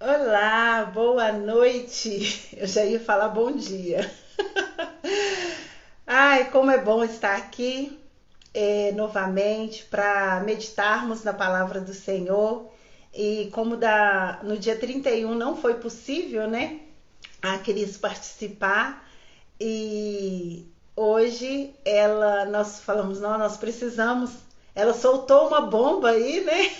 Olá, boa noite. Eu já ia falar bom dia. Ai, como é bom estar aqui novamente para meditarmos na palavra do Senhor. E como no dia 31 não foi possível, né, a Cris participar, e hoje nós falamos, não, nós precisamos. Ela soltou uma bomba aí, né?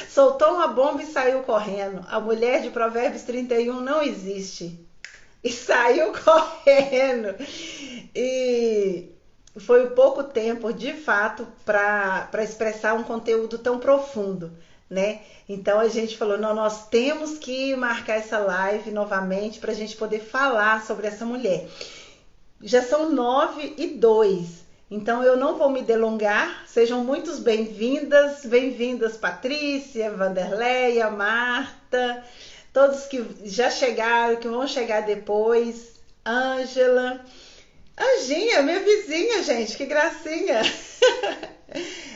Soltou uma bomba e saiu correndo. A mulher de Provérbios 31 não existe. E saiu correndo. E foi pouco tempo, de fato, para expressar um conteúdo tão profundo, né? Então a gente falou, não, nós temos que marcar essa live novamente para a gente poder falar sobre essa mulher. Já são 9h02. Então eu não vou me delongar. Sejam muitos bem-vindas, bem-vindas Patrícia, Vanderleia, Marta, todos que já chegaram, que vão chegar depois, Ângela. Anjinha, minha vizinha, gente, que gracinha.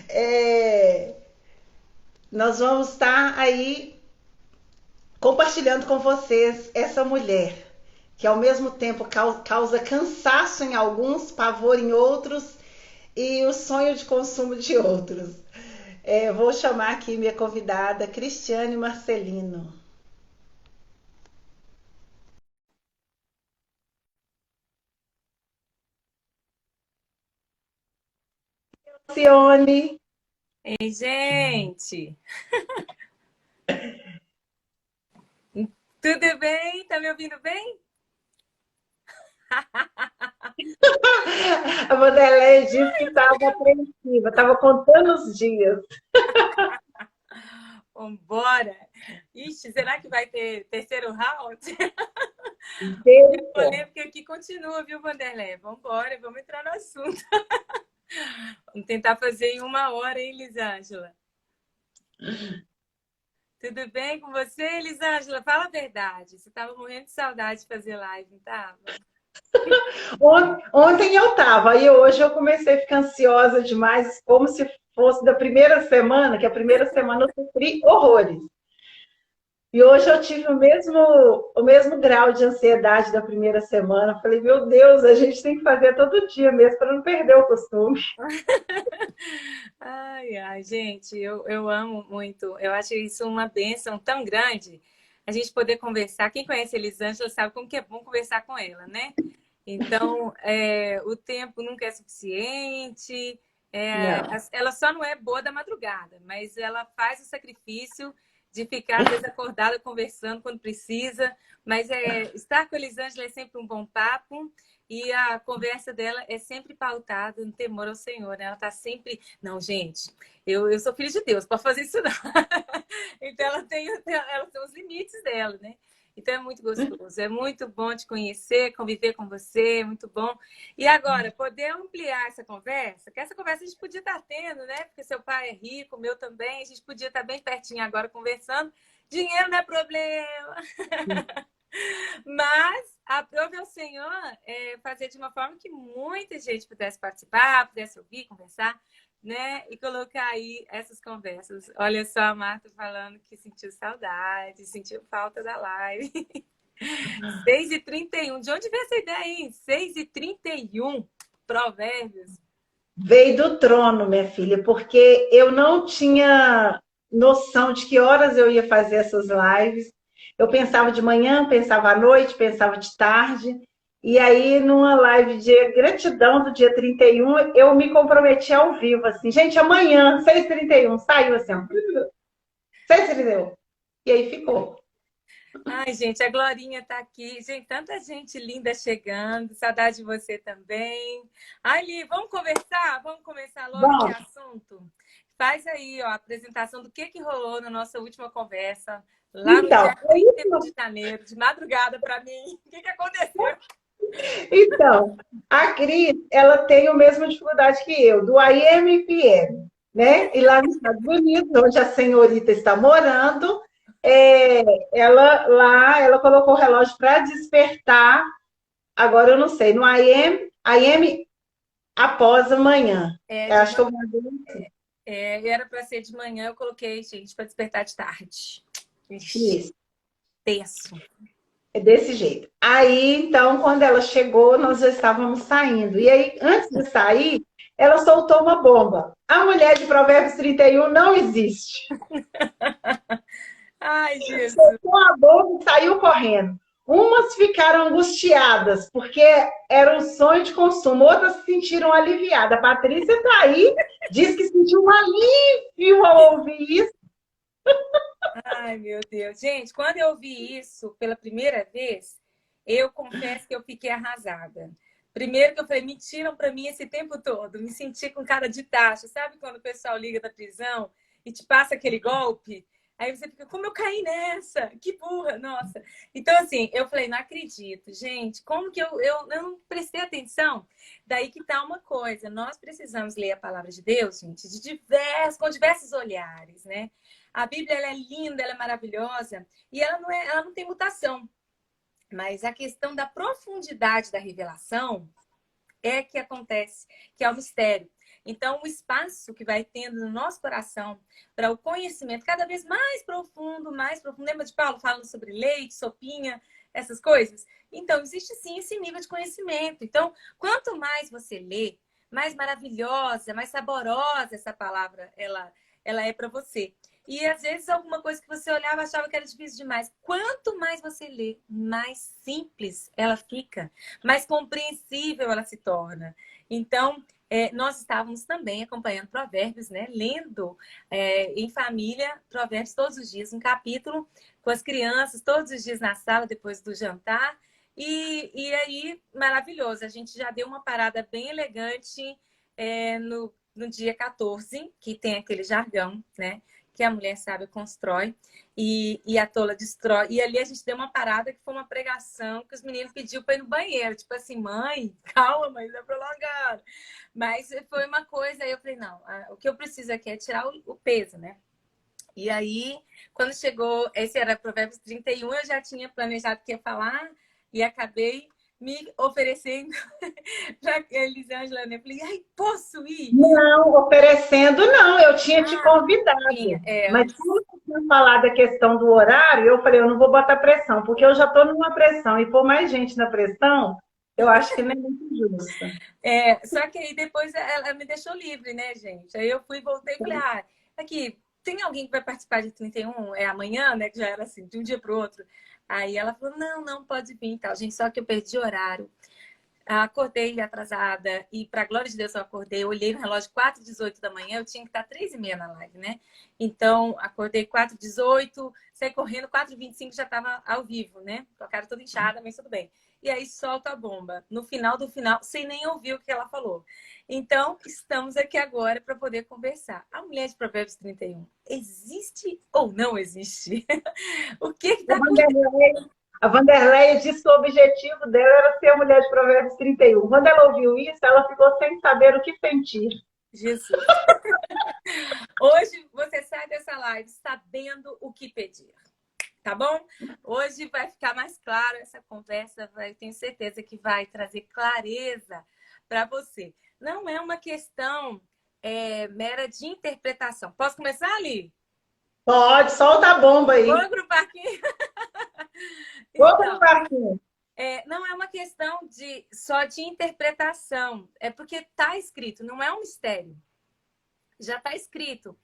É, nós vamos estar aí compartilhando com vocês essa mulher que ao mesmo tempo causa cansaço em alguns, pavor em outros e o sonho de consumo de outros. Vou chamar aqui minha convidada, Cristiane Marcelino. Cione. Ei, gente! Tudo bem? Tá me ouvindo bem? A Vanderlei disse que estava apreensiva, estava contando os dias. Vambora! Ixi, será que vai ter terceiro round? A Deixa. polêmica aqui continua, viu, Vanderlei? Vambora, vamos entrar no assunto. Vamos tentar fazer em 1 hora, hein, Elisângela? Tudo bem com você, Elisângela? Fala a verdade. Você estava morrendo de saudade de fazer live, não estava? Ontem eu estava, e hoje eu comecei a ficar ansiosa demais, como se fosse da primeira semana, que a primeira semana eu sofri horrores. E hoje eu tive o mesmo grau de ansiedade da primeira semana. Falei, meu Deus, a gente tem que fazer todo dia mesmo para não perder o costume. Ai, ai, gente, eu amo muito. Eu acho isso uma bênção tão grande. A gente poder conversar. Quem conhece a Elisângela sabe como que é bom conversar com ela, né? Então, o tempo nunca é suficiente. Não. Ela só não é boa da madrugada, mas ela faz o sacrifício de ficar, às vezes, acordada conversando quando precisa. Mas estar com a Elisângela é sempre um bom papo. E a conversa dela é sempre pautada no temor ao Senhor, né? Ela tá sempre. Não, gente, eu sou filha de Deus, pode fazer isso não. Então ela tem os limites dela, né? Então é muito gostoso, é muito bom te conhecer, conviver com você, é muito bom. E agora, poder ampliar essa conversa, que essa conversa a gente podia estar tendo, né? Porque seu pai é rico, o meu também, a gente podia estar bem pertinho agora conversando. Dinheiro não é problema. Mas aprove ao Senhor fazer de uma forma que muita gente pudesse participar, pudesse ouvir, conversar, né? E colocar aí essas conversas. Olha só a Marta falando que sentiu saudade, sentiu falta da live. 6h31. De onde veio essa ideia, hein? 6h31. Provérbios. Veio do trono, minha filha, porque eu não tinha noção de que horas eu ia fazer essas lives. Eu pensava de manhã, pensava à noite, pensava de tarde. E aí, numa live de gratidão do dia 31, eu me comprometi ao vivo, assim, gente, amanhã, 6h31, saiu assim, ó, 6h31. E aí ficou. Ai, gente, a Glorinha tá aqui. Gente, tanta gente linda chegando. Saudade de você também. Ai, Li, vamos conversar? Vamos começar logo esse Bom, assunto? Faz aí, ó, a apresentação do que rolou na nossa última conversa, lá no então, dia 31 de janeiro, de madrugada para mim. O que aconteceu? Então, a Cris, ela tem a mesma dificuldade que eu, do IMPM, né? E lá nos Estados Unidos, onde a senhorita está morando, ela colocou o relógio para despertar. Agora eu não sei, no IM após amanhã. É, Eu de acho que manhã, eu vou dizer era para ser de manhã, eu coloquei, gente, para despertar de tarde. isso. Ixi. Tenso. É desse jeito. Aí, então, quando ela chegou, nós já estávamos saindo. E aí, antes de sair, ela soltou uma bomba. A mulher de Provérbios 31 não existe. Ai, Jesus. Soltou a bomba e saiu correndo. Umas ficaram angustiadas, porque era um sonho de consumo. Outras se sentiram aliviadas. A Patrícia está aí, diz que sentiu um alívio ao ouvir isso. Ai, meu Deus. Gente, quando eu vi isso pela primeira vez, eu confesso que eu fiquei arrasada. Primeiro que eu falei, mentiram para mim esse tempo todo. Me senti com cara de taxa. Sabe quando o pessoal liga da prisão e te passa aquele golpe? Aí você fica, como eu caí nessa? Que burra, nossa. Então, assim, eu falei, não acredito, gente, como que eu não prestei atenção? Daí que tá uma coisa, nós precisamos ler a palavra de Deus, gente, com diversos olhares, né? A Bíblia ela é linda, ela é maravilhosa e ela não tem mutação. Mas a questão da profundidade da revelação é que acontece, que é o mistério. Então, o espaço que vai tendo no nosso coração para o conhecimento cada vez mais profundo, mais profundo. Lembra de Paulo falando sobre leite, sopinha, essas coisas? Então, existe sim esse nível de conhecimento. Então, quanto mais você lê, mais maravilhosa, mais saborosa essa palavra ela é para você. E às vezes alguma coisa que você olhava achava que era difícil demais. Quanto mais você lê, mais simples ela fica, mais compreensível ela se torna. Então, nós estávamos também acompanhando Provérbios, né? Lendo em família Provérbios todos os dias, um capítulo com as crianças, todos os dias na sala, depois do jantar. E aí, maravilhoso. A gente já deu uma parada bem elegante no dia 14, que tem aquele jargão, né? Que a mulher sábia constrói e a tola destrói. E ali a gente deu uma parada que foi uma pregação que os meninos pediu para ir no banheiro. Tipo assim, mãe, calma, mas é prolongado. Mas foi uma coisa, aí eu falei, não, o que eu preciso aqui é tirar o peso, né? E aí, quando chegou, esse era Provérbios 31, eu já tinha planejado que ia falar e acabei me oferecendo para Elisângela, né? Falei, ai, posso ir? Não, oferecendo não, eu tinha te Tinha, convidado. Mas como eu tinha falado a questão do horário, eu falei, eu não vou botar pressão, porque eu já estou numa pressão, e por mais gente na pressão, eu acho que não é muito justo. só que aí depois ela me deixou livre, né, gente? Aí eu fui, voltei e falei, aqui, tem alguém que vai participar de 31? É amanhã, né? Que já era assim, de um dia para o outro. Aí ela falou, não, pode vir e tal, gente, só que eu perdi horário. Acordei atrasada e, para glória de Deus, eu acordei. Eu olhei no relógio 4h18 da manhã, eu tinha que estar 3h30 na live, né? Então, acordei 4h18, saí correndo, 4h25 já estava ao vivo, né? Com a cara toda inchada, mas tudo bem. E aí, solta a bomba. No final do final, sem nem ouvir o que ela falou. Então, estamos aqui agora para poder conversar. A mulher de Provérbios 31 existe ou não existe? O que está acontecendo? A Vanderleia disse que o objetivo dela era ser a mulher de Provérbios 31. Quando ela ouviu isso, ela ficou sem saber o que sentir. Jesus. Hoje você sai dessa live sabendo o que pedir, tá bom? Hoje vai ficar mais claro essa conversa, tenho certeza que vai trazer clareza para você. Não é uma questão mera de interpretação. Posso começar ali? Pode, solta a bomba aí. Vamos pro parquinho? Vamos no Então, parquinho. não é uma questão só de interpretação, é porque está escrito, não é um mistério. Já está escrito.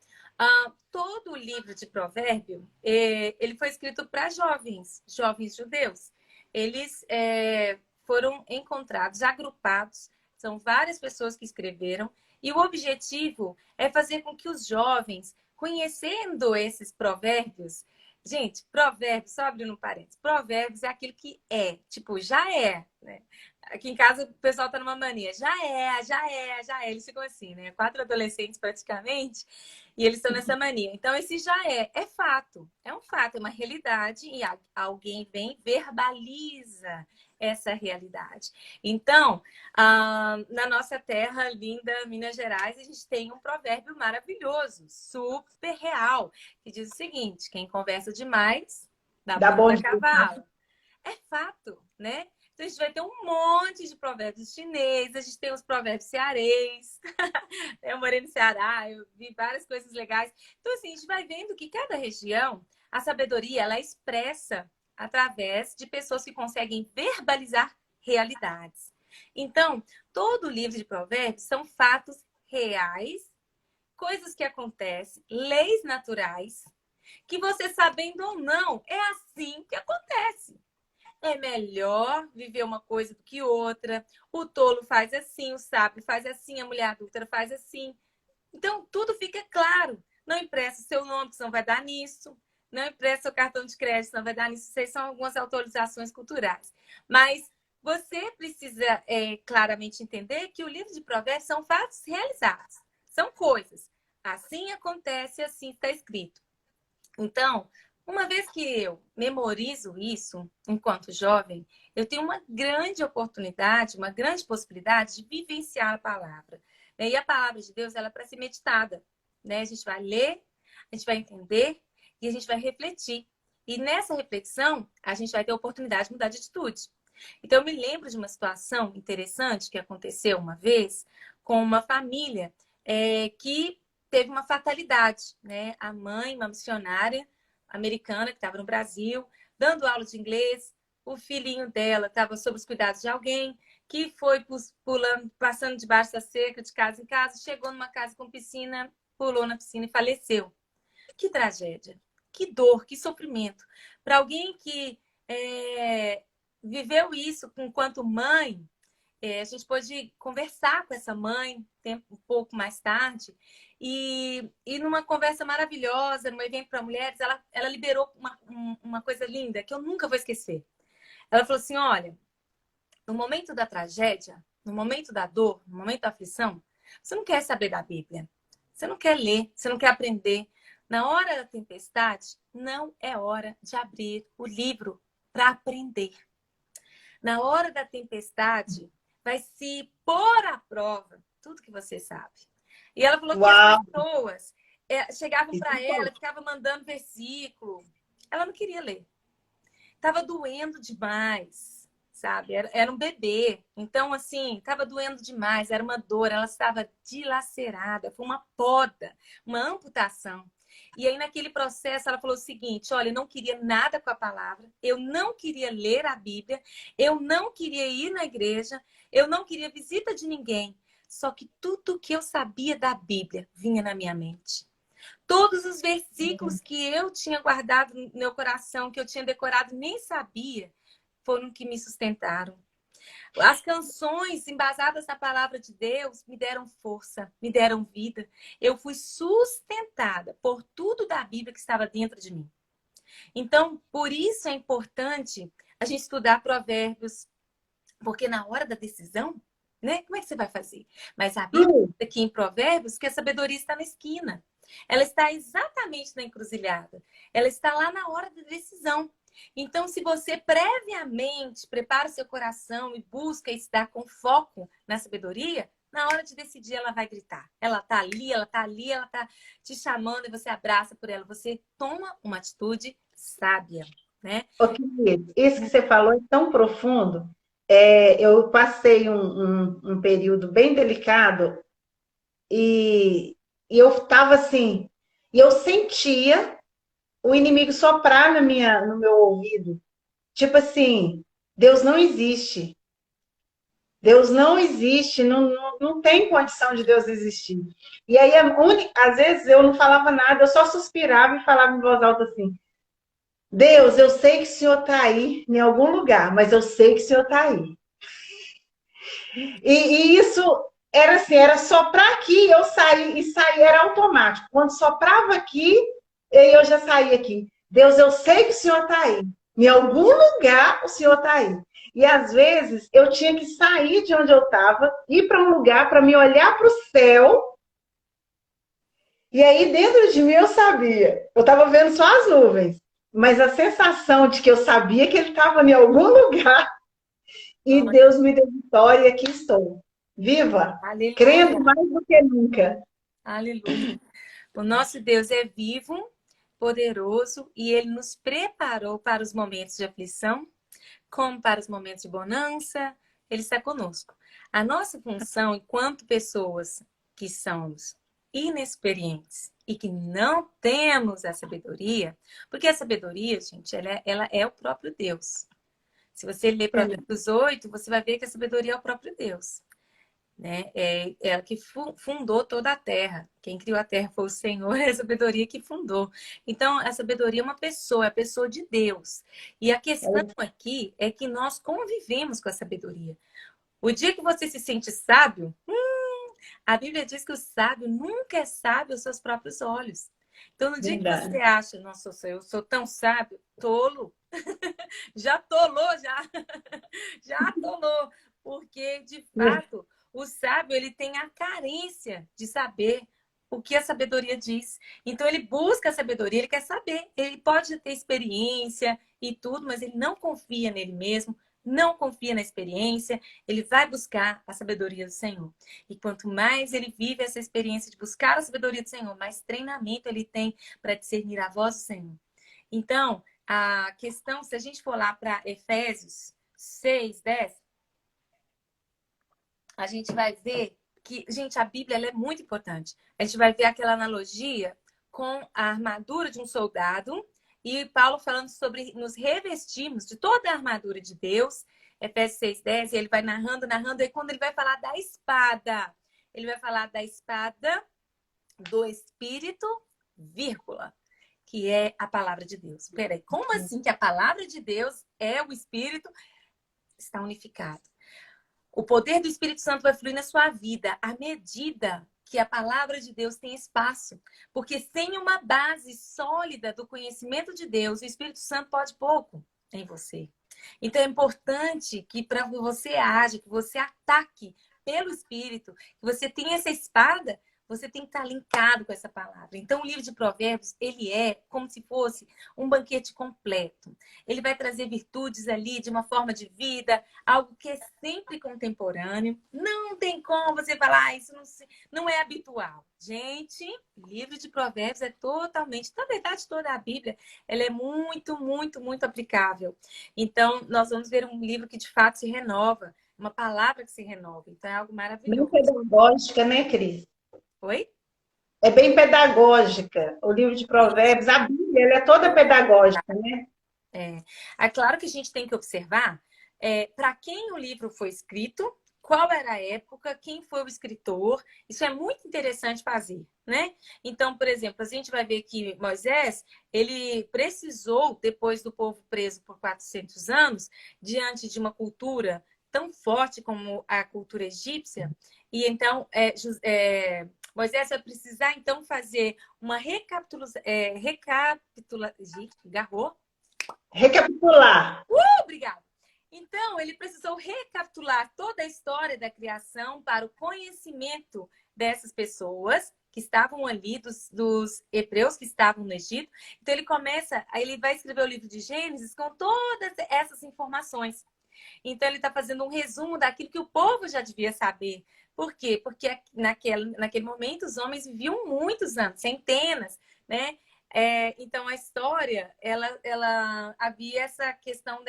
Todo o livro de provérbio, ele foi escrito para jovens judeus. Eles foram encontrados, agrupados, são várias pessoas que escreveram, e o objetivo é fazer com que os jovens, conhecendo esses provérbios, gente, provérbios, só abrindo um parênteses, provérbios é aquilo que é, tipo, já é, né? Aqui em casa o pessoal tá numa mania. Já é. Eles ficam assim, né? 4 adolescentes praticamente. E eles estão nessa mania. Então, esse já é fato. É um fato, é uma realidade. E alguém vem, verbaliza essa realidade. Então, na nossa terra linda, Minas Gerais, a gente tem um provérbio maravilhoso, super real, que diz o seguinte: quem conversa demais dá Dá bom ponta a dia. cavalo. É fato, né? Então, a gente vai ter um monte de provérbios chineses, a gente tem os provérbios cearês. Eu morei no Ceará, eu vi várias coisas legais. Então, assim, a gente vai vendo que cada região, a sabedoria, ela é expressa através de pessoas que conseguem verbalizar realidades. Então, todo o livro de Provérbios são fatos reais, coisas que acontecem, leis naturais, que você sabendo ou não, é assim que acontece. É melhor viver uma coisa do que outra. O tolo faz assim, o sábio faz assim, a mulher adulta faz assim. Então, tudo fica claro. Não empresta seu nome, que senão vai dar nisso. Não empresta seu cartão de crédito, senão vai dar nisso. Essas são algumas autorizações culturais. Mas você precisa claramente entender que o livro de Provérbios são fatos realizados. São coisas. Assim acontece, assim está escrito. Então, uma vez que eu memorizo isso enquanto jovem, eu tenho uma grande oportunidade, uma grande possibilidade de vivenciar a palavra. E a palavra de Deus, ela é para ser meditada. A gente vai ler, a gente vai entender e a gente vai refletir. E nessa reflexão, a gente vai ter a oportunidade de mudar de atitude. Então, eu me lembro de uma situação interessante que aconteceu uma vez com uma família que teve uma fatalidade, né? A mãe, uma missionária americana que estava no Brasil, dando aula de inglês, o filhinho dela estava sob os cuidados de alguém que foi pulando, passando debaixo da cerca de casa em casa, chegou numa casa com piscina, pulou na piscina e faleceu. Que tragédia, que dor, que sofrimento. Para alguém que viveu isso enquanto mãe, a gente pôde conversar com essa mãe um pouco mais tarde e numa conversa maravilhosa, num evento para mulheres, ela liberou uma coisa linda que eu nunca vou esquecer. Ela falou assim, olha, no momento da tragédia, no momento da dor, no momento da aflição, você não quer saber da Bíblia, você não quer ler, você não quer aprender. Na hora da tempestade, não é hora de abrir o livro para aprender. Na hora da tempestade, vai se pôr à prova tudo que você sabe. E ela falou que as pessoas chegavam para ela, ficavam mandando versículo. Ela não queria ler. Estava doendo demais, sabe? Era um bebê. Então, assim, estava doendo demais. Era uma dor. Ela estava dilacerada. Foi uma poda, uma amputação. E aí, naquele processo, ela falou o seguinte, olha, eu não queria nada com a palavra, eu não queria ler a Bíblia, eu não queria ir na igreja, eu não queria visita de ninguém. Só que tudo que eu sabia da Bíblia vinha na minha mente. Todos os versículos que eu tinha guardado no meu coração, que eu tinha decorado, nem sabia, foram que me sustentaram. As canções embasadas na palavra de Deus me deram força, me deram vida. Eu fui sustentada por tudo da Bíblia que estava dentro de mim. Então, por isso é importante a gente estudar Provérbios, porque na hora da decisão, né? Como é que você vai fazer? Mas a Bíblia diz aqui em Provérbios que a sabedoria está na esquina. Ela está exatamente na encruzilhada. Ela está lá na hora da decisão. Então, se você previamente prepara o seu coração e busca estar com foco na sabedoria, na hora de decidir ela vai gritar. Ela está ali, ela está ali, ela está te chamando e você abraça por ela. Você toma uma atitude sábia, né? Querido, isso que você falou é tão profundo. Eu passei um período bem delicado e eu estava assim, e eu sentia o inimigo soprar no meu ouvido. Tipo assim, Deus não existe. Deus não existe, não tem condição de Deus existir. E aí, às vezes, eu não falava nada, eu só suspirava e falava em voz alta assim, Deus, eu sei que o Senhor está aí em algum lugar, mas eu sei que o Senhor está aí. E isso era assim, era soprar aqui, eu saí, e sair era automático. Quando soprava aqui, eu já saía aqui. Deus, eu sei que o Senhor está aí. Em algum lugar o Senhor está aí. E às vezes eu tinha que sair de onde eu estava, ir para um lugar para me olhar para o céu. E aí dentro de mim eu sabia. Eu estava vendo só as nuvens. Mas a sensação de que eu sabia que ele estava em algum lugar. E Deus me deu vitória e aqui estou. Viva! Aleluia. Crendo mais do que nunca. Aleluia. O nosso Deus é vivo, poderoso e Ele nos preparou para os momentos de aflição, como para os momentos de bonança. Ele está conosco. A nossa função, enquanto pessoas que somos inexperientes e que não temos a sabedoria, porque a sabedoria, gente, ela é o próprio Deus. Se você ler Provérbios 8, você vai ver que a sabedoria é o próprio Deus. Né? É ela que fundou toda a terra. Quem criou a terra foi o Senhor, é a sabedoria que fundou. Então, a sabedoria é uma pessoa, é a pessoa de Deus. E a questão aqui é que nós convivemos com a sabedoria. O dia que você se sente sábio, a Bíblia diz que o sábio nunca é sábio aos seus próprios olhos. Então, no dia que você acha, nossa, eu sou tão sábio, tolo, já tolou, já tolou, porque, de fato, o sábio, ele tem a carência de saber o que a sabedoria diz. Então, ele busca a sabedoria, ele quer saber. Ele pode ter experiência e tudo, mas ele não confia nele mesmo, não confia na experiência, ele vai buscar a sabedoria do Senhor. E quanto mais ele vive essa experiência de buscar a sabedoria do Senhor, mais treinamento ele tem para discernir a voz do Senhor. Então, a questão, se a gente for lá para Efésios 6:10, a gente vai ver que, gente, a Bíblia ela é muito importante. A gente vai ver aquela analogia com a armadura de um soldado e Paulo falando sobre nos revestirmos de toda a armadura de Deus, Efésios 6:10, e ele vai narrando, e quando ele vai falar da espada, ele vai falar da espada do Espírito, vírgula, que é a palavra de Deus. Peraí, como assim que a palavra de Deus é o Espírito? Está unificado. O poder do Espírito Santo vai fluir na sua vida à medida que a palavra de Deus tem espaço. Porque sem uma base sólida do conhecimento de Deus, o Espírito Santo pode pouco em você. Então é importante que para você age, que você ataque pelo Espírito, que você tenha essa espada, você tem que estar linkado com essa palavra. Então, o livro de Provérbios, ele é como se fosse um banquete completo. Ele vai trazer virtudes ali de uma forma de vida, algo que é sempre contemporâneo. Não tem como você falar, isso não é habitual. Gente, o livro de Provérbios é totalmente, na verdade, toda a Bíblia, ela é muito, muito, muito aplicável. Então, nós vamos ver um livro que, de fato, se renova, uma palavra que se renova. Então, é algo maravilhoso. Bem pedagógica, né, Cris? Oi? É bem pedagógica. O livro de Provérbios, a Bíblia, ela é toda pedagógica, né? É claro que a gente tem que observar para quem o livro foi escrito, qual era a época, quem foi o escritor. Isso é muito interessante fazer, né? Então, por exemplo, a gente vai ver que Moisés, ele precisou, depois do povo preso por 400 anos, diante de uma cultura tão forte como a cultura egípcia, e então Moisés vai precisar, então, fazer uma Garrou? Recapitular. Obrigada. Então, ele precisou recapitular toda a história da criação para o conhecimento dessas pessoas que estavam ali, dos hebreus que estavam no Egito. Então, ele vai escrever o livro de Gênesis com todas essas informações. Então, ele está fazendo um resumo daquilo que o povo já devia saber. Por quê? Porque naquele momento os homens viviam muitos anos, centenas, né? Então, a história, ela havia essa questão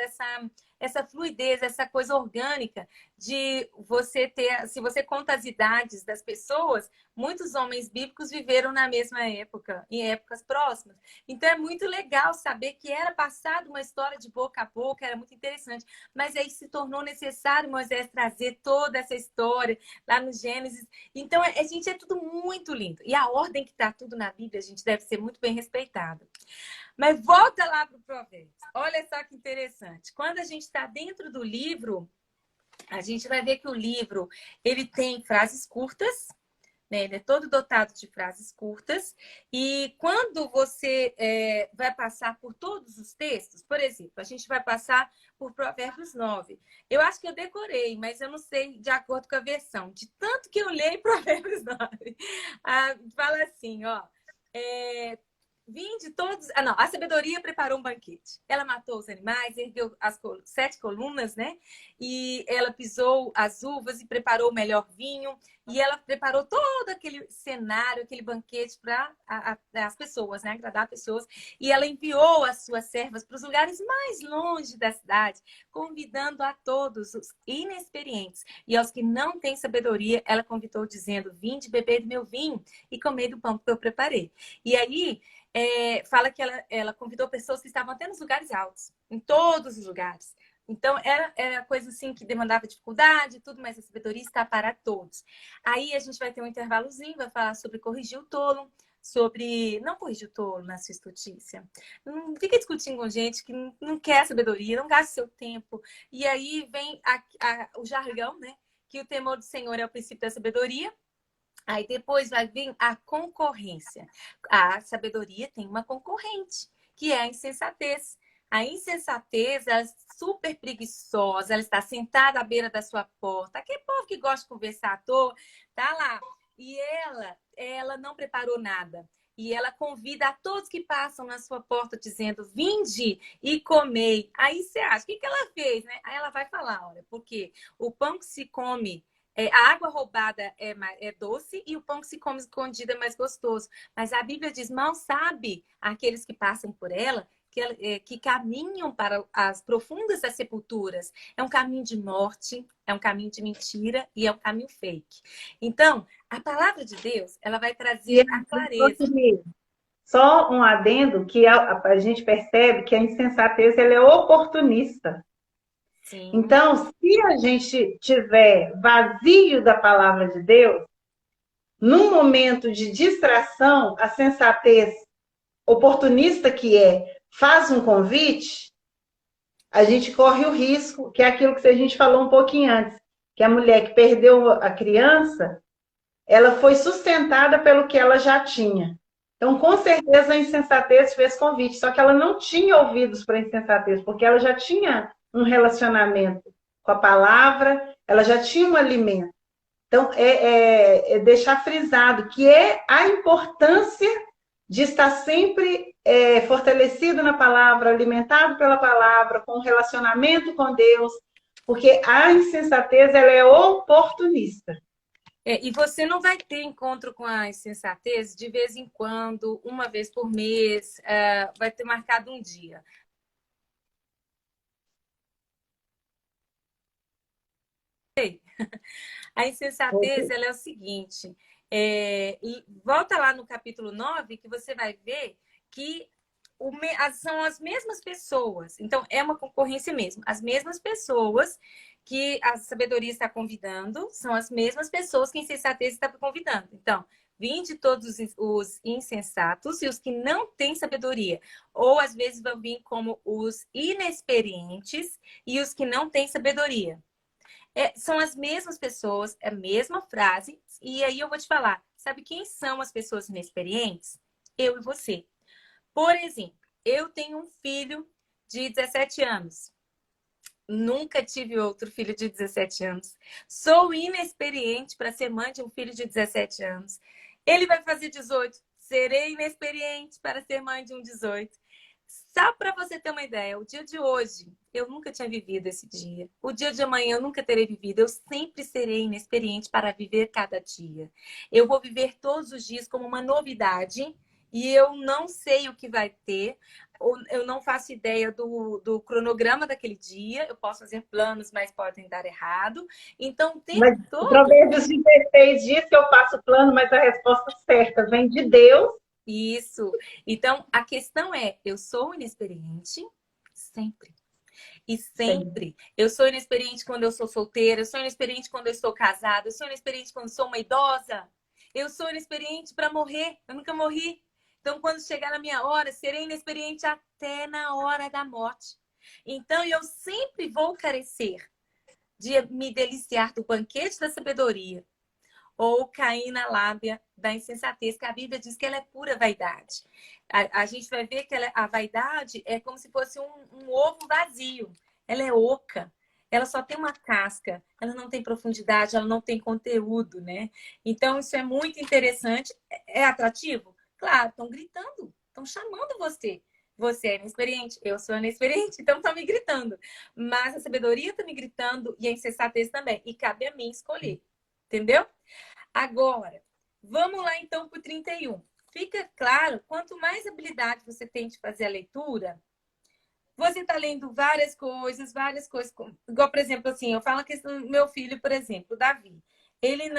essa fluidez, essa coisa orgânica de você ter, se você conta as idades das pessoas, muitos homens bíblicos viveram na mesma época, em épocas próximas. Então, é muito legal saber que era passada uma história de boca a boca, era muito interessante. Mas aí se tornou necessário Moisés trazer toda essa história lá no Gênesis. Então, gente, é tudo muito lindo. E a ordem que está tudo na Bíblia, a gente deve ser muito bem respeitada. Mas volta lá para o Provérbios. Olha só que interessante. Quando a gente está dentro do livro, a gente vai ver que o livro ele tem frases curtas, né? Ele é todo dotado de frases curtas. E quando você vai passar por todos os textos, por exemplo, a gente vai passar por Provérbios 9. Eu acho que eu decorei, mas eu não sei de acordo com a versão. De tanto que eu leio Provérbios 9. Fala assim, ó. vinde todos... Ah, não, a sabedoria preparou um banquete. Ela matou os animais, ergueu as 7 colunas, né? E ela pisou as uvas e preparou o melhor vinho. E ela preparou todo aquele cenário, aquele banquete para as pessoas, né? Agradar pessoas. E ela enviou as suas servas para os lugares mais longe da cidade, convidando a todos os inexperientes. E aos que não têm sabedoria, ela convidou dizendo, vinde beber do meu vinho e comer do pão que eu preparei. E aí... fala que ela convidou pessoas que estavam até nos lugares altos, em todos os lugares. Então, era coisa assim que demandava dificuldade e tudo, mas a sabedoria está para todos. Aí a gente vai ter um intervalozinho, vai falar sobre corrigir o tolo, sobre não corrigir o tolo na sua estutícia. Não fica discutindo com gente que não quer sabedoria, não gasta seu tempo. E aí vem o jargão, né? Que o temor do Senhor é o princípio da sabedoria. Aí depois vai vir a concorrência. A sabedoria tem uma concorrente, que é a insensatez. A insensatez, ela é super preguiçosa, ela está sentada à beira da sua porta. Aquele povo que gosta de conversar à toa, tá lá. E ela não preparou nada. E ela convida a todos que passam na sua porta dizendo, vinde e comei. Aí você acha, o que ela fez, né? Aí ela vai falar, olha, porque o pão que se come a água roubada é doce e o pão que se come escondido é mais gostoso. Mas a Bíblia diz, mal sabe aqueles que passam por ela, que caminham para as profundas das sepulturas. É um caminho de morte, é um caminho de mentira e é um caminho fake. Então, a palavra de Deus, ela vai trazer a clareza. Só um adendo que a gente percebe que a insensatez ela é oportunista. Sim. Então, se a gente tiver vazio da palavra de Deus, num momento de distração, a sensatez oportunista que faz um convite, a gente corre o risco, que é aquilo que a gente falou um pouquinho antes, que a mulher que perdeu a criança, ela foi sustentada pelo que ela já tinha. Então, com certeza, a insensatez fez convite, só que ela não tinha ouvidos para a insensatez, porque ela já tinha um relacionamento com a palavra, ela já tinha um alimento. Então, deixar frisado que é a importância de estar sempre fortalecido na palavra, alimentado pela palavra, com relacionamento com Deus, porque a insensatez ela é oportunista. E você não vai ter encontro com a insensatez de vez em quando, uma vez por mês, vai ter marcado um dia. A insensatez ela é o seguinte, volta lá no capítulo 9, que você vai ver que são as mesmas pessoas. Então, é uma concorrência mesmo. As mesmas pessoas que a sabedoria está convidando são as mesmas pessoas que a insensatez está convidando. Então, vinde todos os insensatos e os que não têm sabedoria. Ou, às vezes, vão vir como os inexperientes e os que não têm sabedoria. São as mesmas pessoas, é a mesma frase. E aí eu vou te falar, sabe quem são as pessoas inexperientes? Eu e você. Por exemplo, eu tenho um filho de 17 anos. Nunca tive outro filho de 17 anos. Sou inexperiente para ser mãe de um filho de 17 anos. Ele vai fazer 18. Serei inexperiente para ser mãe de um 18. Só para você ter uma ideia, o dia de hoje, eu nunca tinha vivido esse dia. O dia de amanhã eu nunca terei vivido. Eu sempre serei inexperiente para viver cada dia. Eu vou viver todos os dias como uma novidade e eu não sei o que vai ter. Eu não faço ideia do cronograma daquele dia. Eu posso fazer planos, mas podem dar errado. Então, o tempo todo... O Provérbios 16 diz que eu faço plano, mas a resposta certa vem de Deus. Isso. Então, a questão eu sou inexperiente sempre. E sempre. Sim. Eu sou inexperiente quando eu sou solteira, eu sou inexperiente quando eu estou casada, eu sou inexperiente quando sou uma idosa. Eu sou inexperiente para morrer, eu nunca morri. Então, quando chegar na minha hora, serei inexperiente até na hora da morte. Então, eu sempre vou carecer de me deliciar do banquete da sabedoria ou cair na lábia da insensatez, que a Bíblia diz que ela é pura vaidade. A gente vai ver que a vaidade é como se fosse um ovo vazio. Ela é oca, ela só tem uma casca, ela não tem profundidade, ela não tem conteúdo, né? Então, isso é muito interessante. É atrativo? Claro, estão estão chamando você. Você é inexperiente, eu sou inexperiente, então estão me gritando. Mas a sabedoria está me gritando e a insensatez também. E cabe a mim escolher. Entendeu? Agora, vamos lá então para o 31. Fica claro, quanto mais habilidade você tem de fazer a leitura, você está lendo várias coisas. Igual, por exemplo, assim, eu falo a questão do meu filho, por exemplo, o Davi. Ele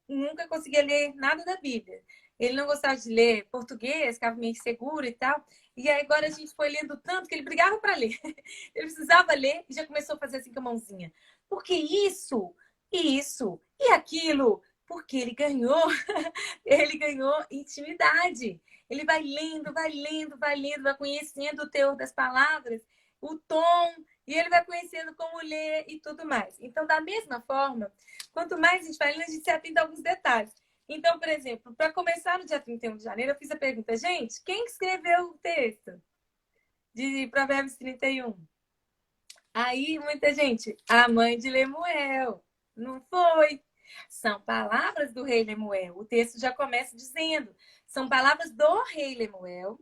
nunca conseguia ler nada da Bíblia. Ele não gostava de ler português, ficava meio inseguro e tal. E aí agora a gente foi lendo tanto que ele brigava para ler. Ele precisava ler e já começou a fazer assim com a mãozinha. Porque isso e aquilo. Porque ele ganhou intimidade. Ele vai lendo, vai conhecendo o teor das palavras, o tom, e ele vai conhecendo como ler e tudo mais. Então, da mesma forma, quanto mais a gente vai lendo, a gente se atenta a alguns detalhes. Então, por exemplo, para começar no dia 31 de janeiro, eu fiz a pergunta, gente, quem escreveu o texto de Provérbios 31? Aí, muita gente, a mãe de Lemuel. Não foi. São palavras do rei Lemuel. O texto já começa dizendo. São palavras do rei Lemuel,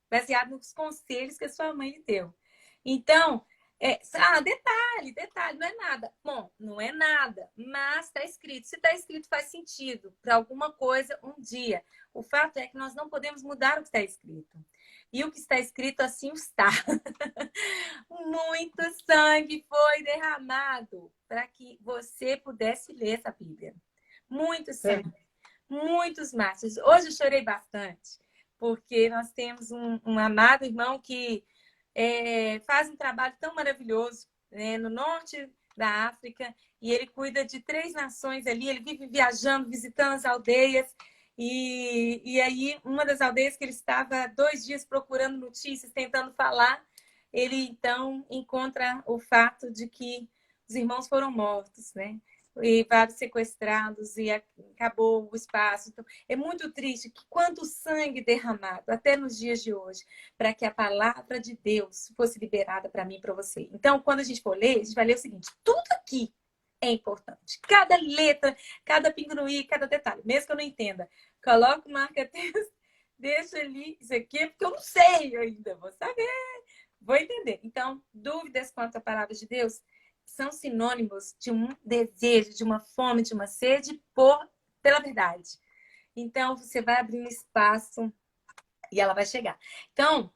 baseado nos conselhos que a sua mãe lhe deu. Então, detalhe, não é nada. Bom, não é nada, mas está escrito. Se está escrito, faz sentido para alguma coisa um dia. O fato é que nós não podemos mudar o que está escrito. E o que está escrito assim está. Muito sangue foi derramado para que você pudesse ler essa Bíblia. Muito sangue. Muitos mártires. Hoje eu chorei bastante, porque nós temos um amado irmão que faz um trabalho tão maravilhoso, né, no norte da África, e ele cuida de 3 nações ali, ele vive viajando, visitando as aldeias, e aí uma das aldeias que ele estava 2 dias procurando notícias, tentando falar, ele então encontra o fato de que os irmãos foram mortos, né? E vários sequestrados, e acabou o espaço. Então, é muito triste que quanto sangue derramado, até nos dias de hoje, para que a palavra de Deus fosse liberada para mim e para você. Então, quando a gente for ler, a gente vai ler o seguinte: tudo aqui é importante. Cada letra, cada pingo no i, cada detalhe. Mesmo que eu não entenda, coloca o marca-texto, deixa ali isso aqui, porque eu não sei ainda. Vou saber, vou entender. Então, dúvidas quanto à palavra de Deus são sinônimos de um desejo, de uma fome, de uma sede pela verdade. Então, você vai abrindo espaço e ela vai chegar. Então,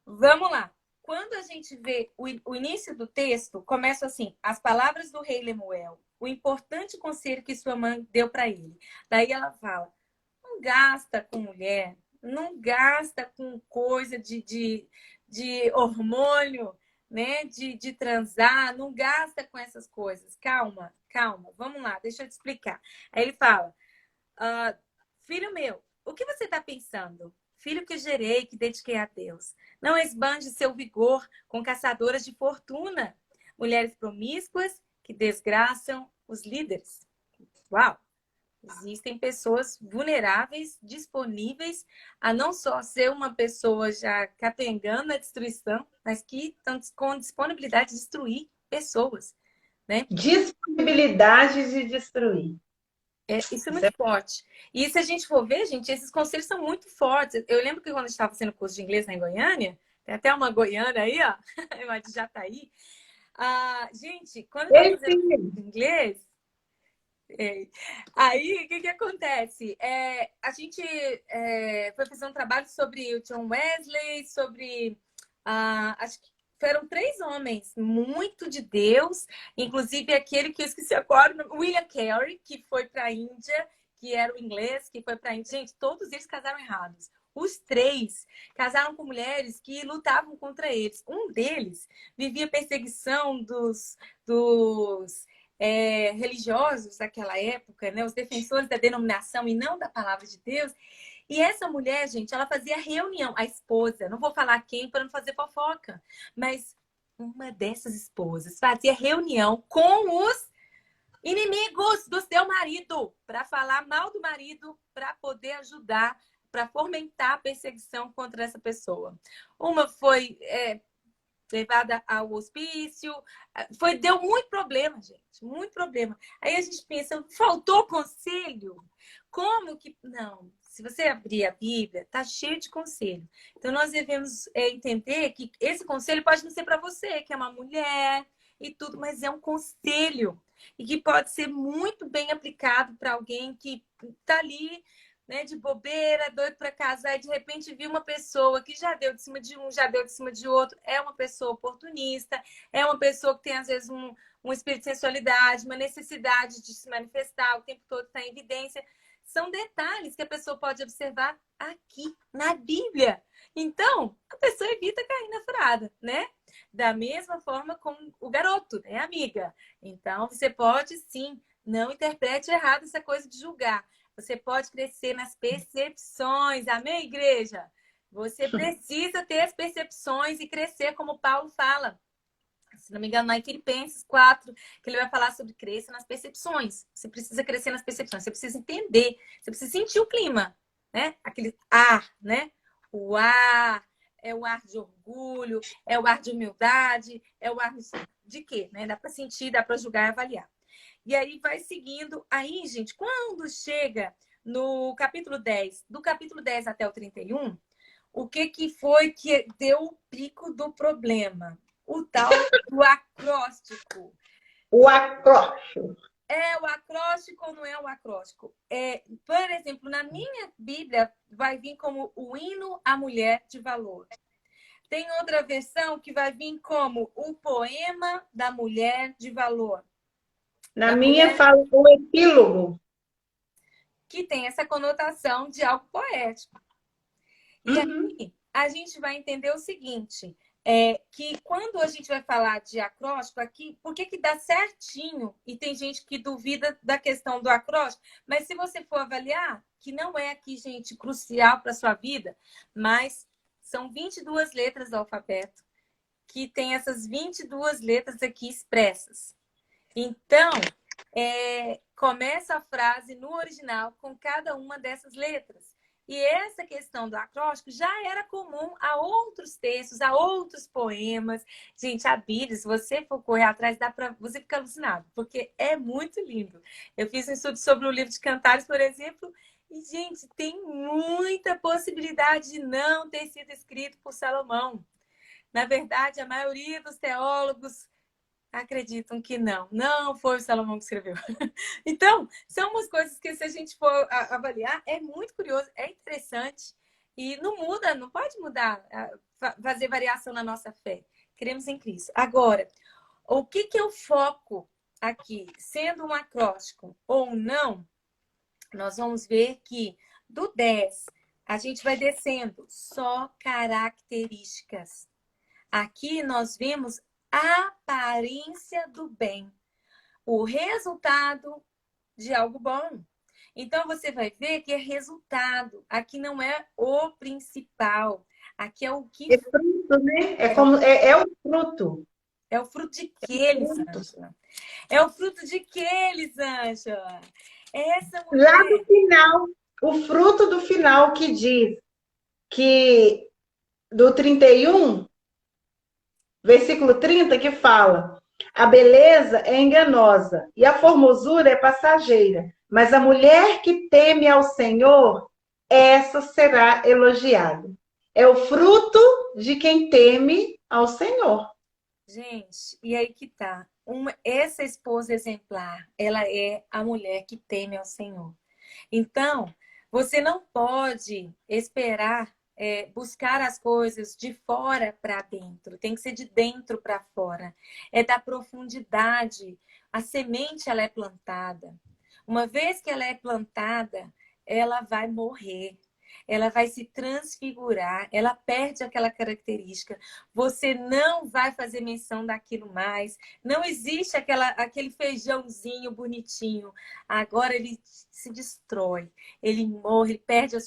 vamos lá. Quando a gente vê o início do texto, começa assim: as palavras do rei Lemuel, o importante conselho que sua mãe deu para ele. Daí ela fala: não gasta com mulher, não gasta com coisa de hormônio, né? De transar, não gasta com essas coisas. Calma, vamos lá, deixa eu te explicar. Aí ele fala: filho meu, o que você está pensando? Filho que gerei, que dediquei a Deus. Não esbanje seu vigor com caçadoras de fortuna, mulheres promíscuas que desgraçam os líderes. Uau! Existem pessoas vulneráveis, disponíveis a não só ser uma pessoa já capengando a destruição, mas que estão com disponibilidade de destruir pessoas, né? Disponibilidade de destruir. Isso é muito forte. E se a gente for ver, gente, esses conselhos são muito fortes. Eu lembro que quando a gente estava fazendo curso de inglês lá em Goiânia, tem até uma goiana aí, ó, de Jataí. Gente, quando eu estava fazendo curso de inglês, aí, o que acontece? A gente foi fazer um trabalho sobre o John Wesley, sobre... acho que foram 3 homens muito de Deus, inclusive aquele que eu esqueci agora, William Carey, que foi para a Índia, que era o inglês, que foi para a Índia. Gente, todos eles casaram errados. Os 3 casaram com mulheres que lutavam contra eles. Um deles vivia perseguição dos religiosos daquela época, né? Os defensores da denominação e não da palavra de Deus. E essa mulher, gente, ela fazia reunião, a esposa, não vou falar quem para não fazer fofoca, mas uma dessas esposas fazia reunião com os inimigos do seu marido para falar mal do marido, para poder ajudar, para fomentar a perseguição contra essa pessoa. Uma foi levada ao hospício, deu muito problema, gente, muito problema. Aí a gente pensa, faltou conselho? Como que... Não, se você abrir a Bíblia, tá cheio de conselho. Então, nós devemos entender que esse conselho pode não ser para você, que é uma mulher e tudo, mas é um conselho. E que pode ser muito bem aplicado para alguém que tá ali, né, de bobeira, doido para casar, e de repente viu uma pessoa que já deu de cima de um, já deu de cima de outro, é uma pessoa oportunista, é uma pessoa que tem, às vezes, um espírito de sensualidade, uma necessidade de se manifestar, o tempo todo está em evidência. São detalhes que a pessoa pode observar aqui na Bíblia. Então, a pessoa evita cair na furada, né? Da mesma forma com o garoto, né, amiga? Então, você pode, sim, não interprete errado essa coisa de julgar. Você pode crescer nas percepções. Amém, igreja? Você precisa ter as percepções e crescer, como Paulo fala. Se não me engano, lá em Filipenses 4, que ele vai falar sobre crescer nas percepções. Você precisa crescer nas percepções, você precisa entender, você precisa sentir o clima, né? Aquele ar, né? O ar é o ar de orgulho, é o ar de humildade, é o ar de quê, né? Dá para sentir, dá para julgar e avaliar. E aí vai seguindo. Aí, gente, quando chega no capítulo 10, do capítulo 10 até o 31, o que foi que deu o pico do problema? O tal do acróstico. O acróstico. É o acróstico ou não é o acróstico? Por exemplo, na minha Bíblia vai vir como o hino à mulher de valor. Tem outra versão que vai vir como o poema da mulher de valor. Na minha fala o epílogo. Que tem essa conotação de algo poético. E aí a gente vai entender o seguinte, que quando a gente vai falar de acróstico aqui, por que dá certinho? E tem gente que duvida da questão do acróstico, mas se você for avaliar, que não é aqui, gente, crucial para a sua vida, mas são 22 letras do alfabeto, que tem essas 22 letras aqui expressas. Então, começa a frase no original com cada uma dessas letras. E essa questão do acróstico já era comum a outros textos, a outros poemas. Gente, a Bíblia, se você for correr atrás, dá para você ficar alucinado, porque é muito lindo. Eu fiz um estudo sobre o livro de Cantares, por exemplo, e, gente, tem muita possibilidade de não ter sido escrito por Salomão. Na verdade, a maioria dos teólogos acreditam que não foi o Salomão que escreveu. Então, são umas coisas que, se a gente for avaliar, é muito curioso, é interessante e não muda, não pode mudar, fazer variação na nossa fé. Cremos em Cristo. Agora, o que eu foco aqui, sendo um acróstico ou não, nós vamos ver que do 10, a gente vai descendo só características. Aqui nós vemos a aparência do bem, o resultado de algo bom. Então, você vai ver que é resultado. Aqui não é o principal. Aqui é o que... É fruto, né? É o fruto. É o fruto de que, Elisângela? É o fruto de que, Elisângela? Essa mulher... Lá no final, o fruto do final que diz que do 31, versículo 30, que fala: a beleza é enganosa e a formosura é passageira, mas a mulher que teme ao Senhor, essa será elogiada. É o fruto de quem teme ao Senhor. Gente, e aí que tá. Essa esposa exemplar, ela é a mulher que teme ao Senhor. Então, você não pode esperar buscar as coisas de fora para dentro. Tem que ser de dentro para fora. É da profundidade. A semente, ela é plantada. Uma vez que ela é plantada, ela vai morrer. Ela vai se transfigurar, ela perde aquela característica. Você não vai fazer menção daquilo mais. Não existe aquele feijãozinho bonitinho. Agora ele se destrói, ele morre, ele perde a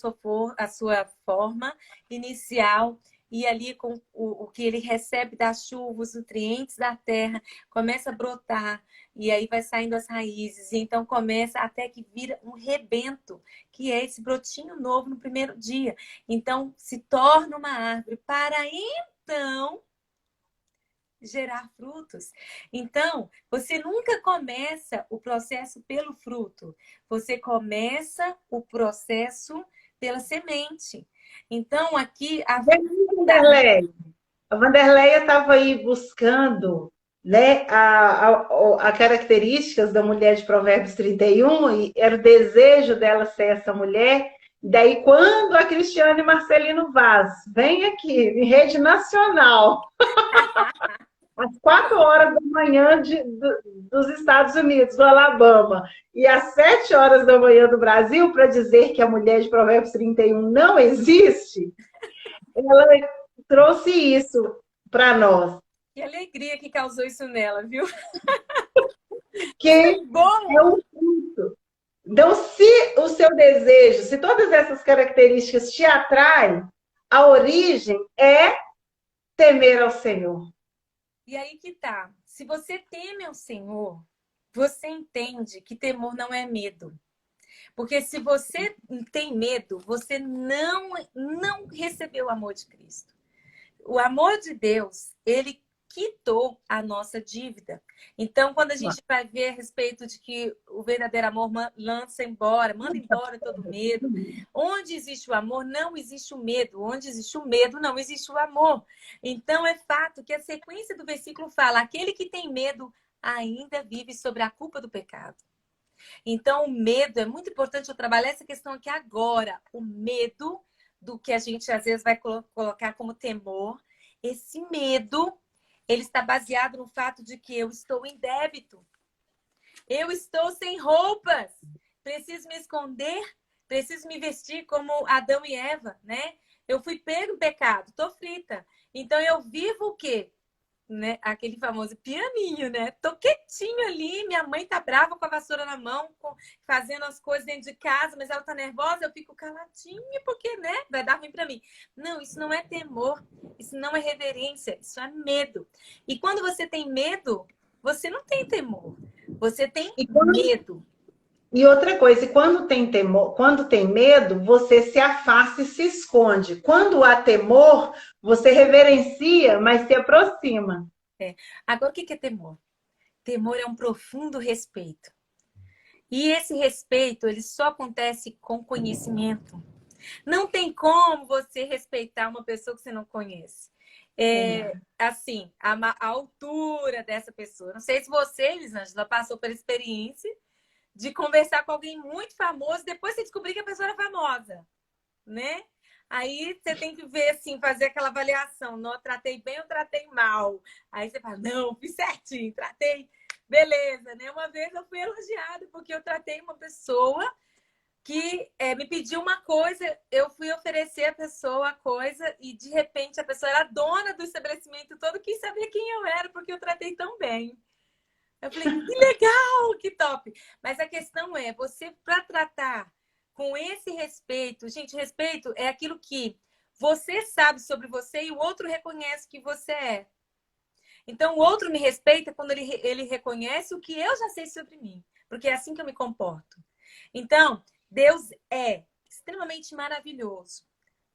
sua forma inicial. E ali, com o que ele recebe da chuva, os nutrientes da terra, começa a brotar. E aí vai saindo as raízes. E então começa até que vira um rebento, que é esse brotinho novo no primeiro dia. Então se torna uma árvore para então gerar frutos. Então, você nunca começa o processo pelo fruto. Você começa o processo pela semente. Então, aqui, a Vanderlei, a Vanderleia estava aí buscando, né, a características da mulher de Provérbios 31, e era o desejo dela ser essa mulher. Daí, quando a Cristiane Marcelino Vaz vem aqui, em rede nacional, às 4 horas da manhã dos Estados Unidos, do Alabama, e às 7 horas da manhã do Brasil, para dizer que a mulher de Provérbios 31 não existe, ela trouxe isso para nós. que alegria que causou isso nela, viu? Que Isso é é bom! o fruto. Então, se o seu desejo, se todas essas características te atraem, a origem é temer ao Senhor. E aí que tá. Se você teme ao Senhor, você entende que temor não é medo. Porque se você tem medo, você não recebeu o amor de Cristo. O amor de Deus, ele quitou a nossa dívida. Então, quando a gente vai ver a respeito de que o verdadeiro amor lança embora, manda embora todo medo. Onde existe o amor, não existe o medo. Onde existe o medo, não existe o amor. Então, é fato que a sequência do versículo fala: aquele que tem medo ainda vive sobre a culpa do pecado. Então, o medo, é muito importante eu trabalhar essa questão aqui agora. O medo do que a gente às vezes vai colocar como temor. Esse medo, ele está baseado no fato de que eu estou em débito. Eu estou sem roupas. Preciso me esconder, preciso me vestir como Adão e Eva, né? Eu fui pego em pecado, tô frita. Então eu vivo o quê? Né? Aquele famoso pianinho, né? Tô quietinho ali, minha mãe tá brava com a vassoura na mão, fazendo as coisas dentro de casa, mas ela tá nervosa, eu fico caladinha, porque, né? Vai dar ruim pra mim. Não, isso não é temor, isso não é reverência, isso é medo. E quando você tem medo, você não tem temor, você tem medo. E outra coisa, quando tem temor, quando tem medo, você se afasta e se esconde. Quando há temor, você reverencia, mas se aproxima. É. Agora, o que é temor? Temor é um profundo respeito. E esse respeito, ele só acontece com conhecimento. Não tem como você respeitar uma pessoa que você não conhece. Assim, a altura dessa pessoa. Não sei se você, Elisângela, passou pela experiência de conversar com alguém muito famoso, depois você descobrir que a pessoa era famosa, né? Aí você tem que ver, assim, fazer aquela avaliação. Não, tratei bem ou tratei mal? Aí você fala, não, fiz certinho, tratei, beleza, né? Uma vez eu fui elogiada porque eu tratei uma pessoa que me pediu uma coisa, eu fui oferecer a pessoa a coisa e, de repente, a pessoa era dona do estabelecimento todo, quis saber quem eu era, porque eu tratei tão bem. Eu falei, que legal, que top. Mas a questão é, você, para tratar com esse respeito, gente, respeito é aquilo que você sabe sobre você e o outro reconhece que você é. Então, o outro me respeita quando ele reconhece o que eu já sei sobre mim, porque é assim que eu me comporto. Então, Deus é extremamente maravilhoso,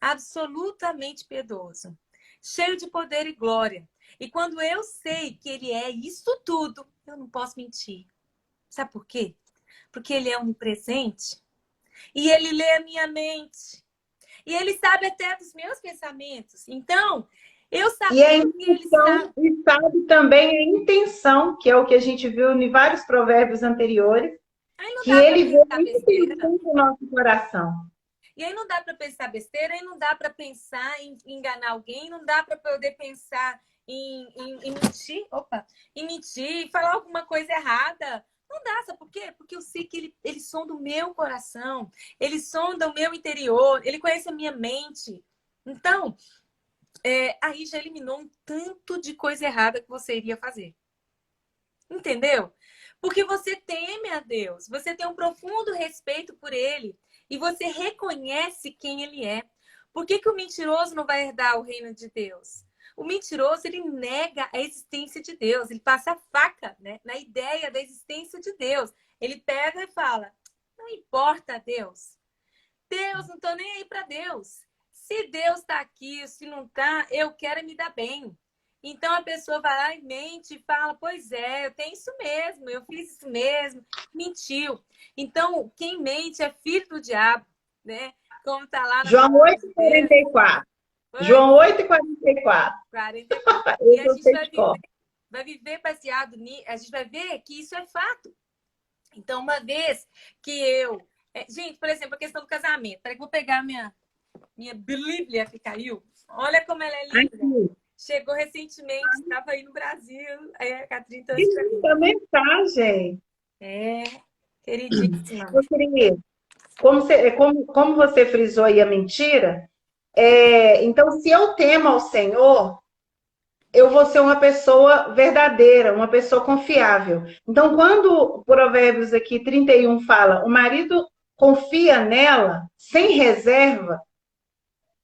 absolutamente piedoso, cheio de poder e glória. E quando eu sei que Ele é isso tudo, eu não posso mentir. Sabe por quê? Porque Ele é onipresente e Ele lê a minha mente. E Ele sabe até dos meus pensamentos. Então, eu E a sabendo que Ele intenção, sabe. e sabe também a intenção, que é o que a gente viu em vários provérbios anteriores, Aí não que dá para ele vê a pensar besteira. intenção do nosso coração. E aí não dá para pensar besteira, aí não dá para pensar em enganar alguém, não dá para poder pensar em mentir, em mentir, falar alguma coisa errada. Não dá, sabe por quê? Porque eu sei que ele sonda o meu coração, ele sonda o meu interior, ele conhece a minha mente. Então, aí já eliminou um tanto de coisa errada que você iria fazer. Entendeu? Porque você teme a Deus, você tem um profundo respeito por Ele e você reconhece quem Ele é. Por que o mentiroso não vai herdar o reino de Deus? O mentiroso, ele nega a existência de Deus, ele passa a faca, né, na ideia da existência de Deus. Ele pega e fala, não importa, Deus. Deus, não estou nem aí para Deus. Se Deus está aqui, se não está, eu quero me dar bem. Então a pessoa vai lá e mente e fala: pois é, eu tenho isso mesmo, eu fiz isso mesmo, mentiu. Então, quem mente é filho do diabo, né? Como está lá na João palavra de Deus. 8,44. Foi João 8,44. 44. E Esse a eu gente sei de cor. vai viver baseado nisso. A gente vai ver que isso é fato. Então, uma vez que eu... Gente, por exemplo, a questão do casamento. Peraí que eu vou pegar minha Bíblia que caiu. Olha como ela é linda. Aqui. Chegou recentemente, estava aí no Brasil. Aí a Catrinha Que trouxe para mim. linda mensagem. É, queridíssima. Meu querido, como você frisou aí a mentira, então, se eu temo ao Senhor, eu vou ser uma pessoa verdadeira, uma pessoa confiável. Então, quando o Provérbios aqui 31 fala, o marido confia nela sem reserva,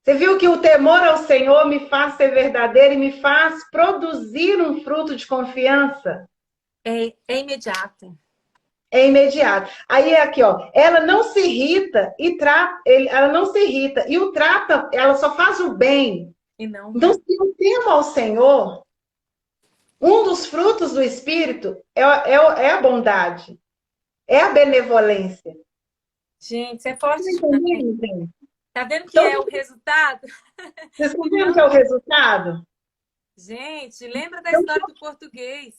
você viu que o temor ao Senhor me faz ser verdadeiro e me faz produzir um fruto de confiança? É imediato. É imediato. Aí é aqui, ó, ela não se irrita e trata, ela não se irrita e o trata, ela só faz o bem. E não. Então, se eu temo ao Senhor, um dos frutos do Espírito é a bondade, é a benevolência. Gente, você é forte Vocês demais. entenderam, gente? Tá vendo que Então, é o resultado? vocês estão vendo que é o resultado? Gente, lembra da Então, história do português?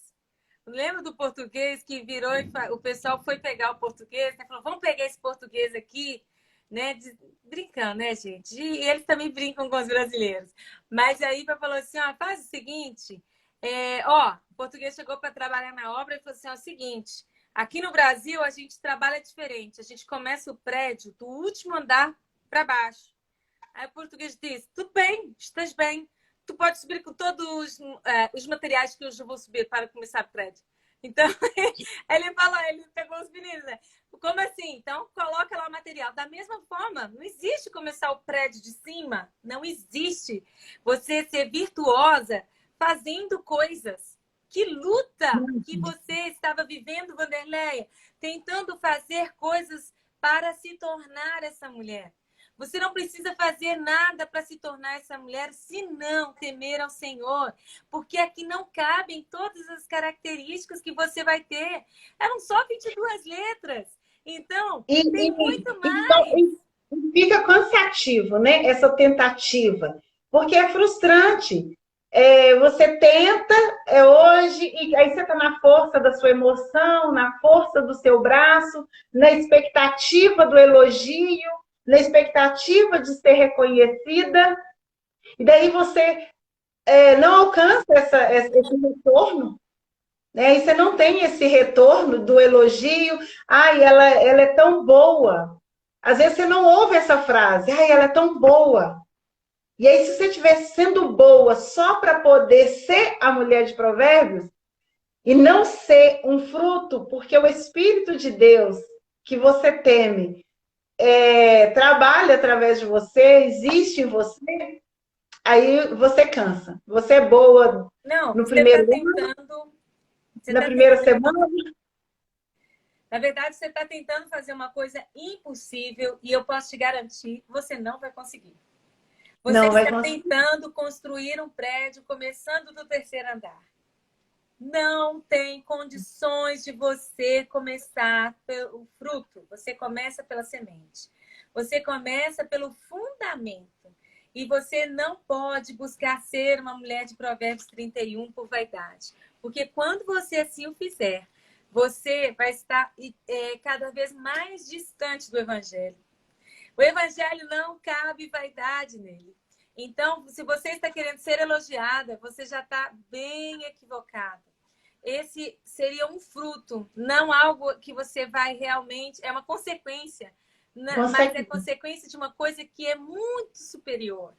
Lembra do português que virou e o pessoal foi pegar o português, né? Falou, vamos pegar esse português aqui, né? Brincando, né, gente? E eles também brincam com os brasileiros. Mas aí falou assim, ó, faz o seguinte, o português chegou para trabalhar na obra e falou assim, ó, o seguinte, aqui no Brasil a gente trabalha diferente, a gente começa o prédio do último andar para baixo. Aí o português disse, tudo bem, estás bem. Tu pode subir com todos os materiais que eu já vou subir para começar o prédio. Então, ele falou, ele pegou os meninos, né? Como assim? Então, coloca lá o material. Da mesma forma, não existe começar o prédio de cima. Não existe você ser virtuosa fazendo coisas. Que luta que você estava vivendo, Vanderleia, tentando fazer coisas para se tornar essa mulher. Você não precisa fazer nada para se tornar essa mulher, se não temer ao Senhor, porque aqui não cabem todas as características que você vai ter. Eram só 22 letras. Então, tem muito mais. E fica cansativo, né? Essa tentativa, porque é frustrante. Você tenta hoje, e aí você está na força da sua emoção, na força do seu braço, na expectativa do elogio, na expectativa de ser reconhecida, e daí você não alcança esse retorno, né? E você não tem esse retorno do elogio, ai, ela é tão boa. Às vezes você não ouve essa frase, ai, ela é tão boa. E aí, se você estivesse sendo boa só para poder ser a mulher de Provérbios, e não ser um fruto, porque o Espírito de Deus que você teme trabalha através de você, existe em você, aí você cansa. Você é boa Não, no você está primeiro tentando. na primeira semana. Na verdade, você está tentando fazer uma coisa impossível e eu posso te garantir, você não vai conseguir. Você Não vai está conseguir. tentando construir um prédio começando do terceiro andar. Não tem condições de você começar pelo fruto. Você começa pela semente. Você começa pelo fundamento. E você não pode buscar ser uma mulher de Provérbios 31 por vaidade. Porque quando você assim o fizer, você vai estar cada vez mais distante do Evangelho. O Evangelho não cabe vaidade nele. Então, se você está querendo ser elogiada, você já está bem equivocada. Esse seria um fruto, não algo que você vai realmente... É uma consequência, mas é consequência de uma coisa que é muito superior.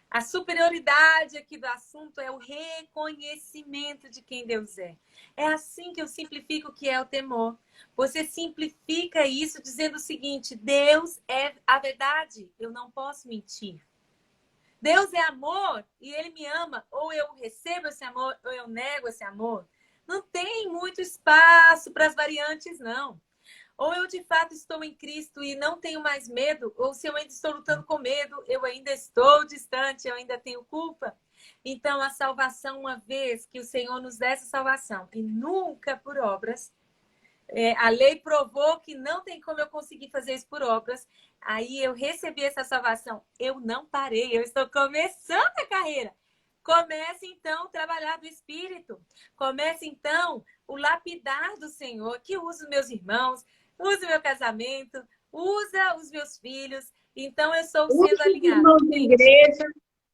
A superioridade aqui do assunto é o reconhecimento de quem Deus é. É assim que eu simplifico o que é o temor. Você simplifica isso dizendo o seguinte, Deus é a verdade, eu não posso mentir. Deus é amor e Ele me ama, ou eu recebo esse amor, ou eu nego esse amor. Não tem muito espaço para as variantes, não. Ou eu de fato estou em Cristo e não tenho mais medo, ou se eu ainda estou lutando com medo, eu ainda estou distante, eu ainda tenho culpa. Então, a salvação, uma vez que o Senhor nos dá essa salvação, e nunca por obras, A lei provou que não tem como eu conseguir fazer isso por obras. Aí eu recebi essa salvação. Eu não parei, eu estou começando a carreira. Comece, então, a trabalhar do Espírito. Comece, então, o lapidar do Senhor, que usa os meus irmãos, usa o meu casamento, usa os meus filhos. Então, eu estou sendo alinhada.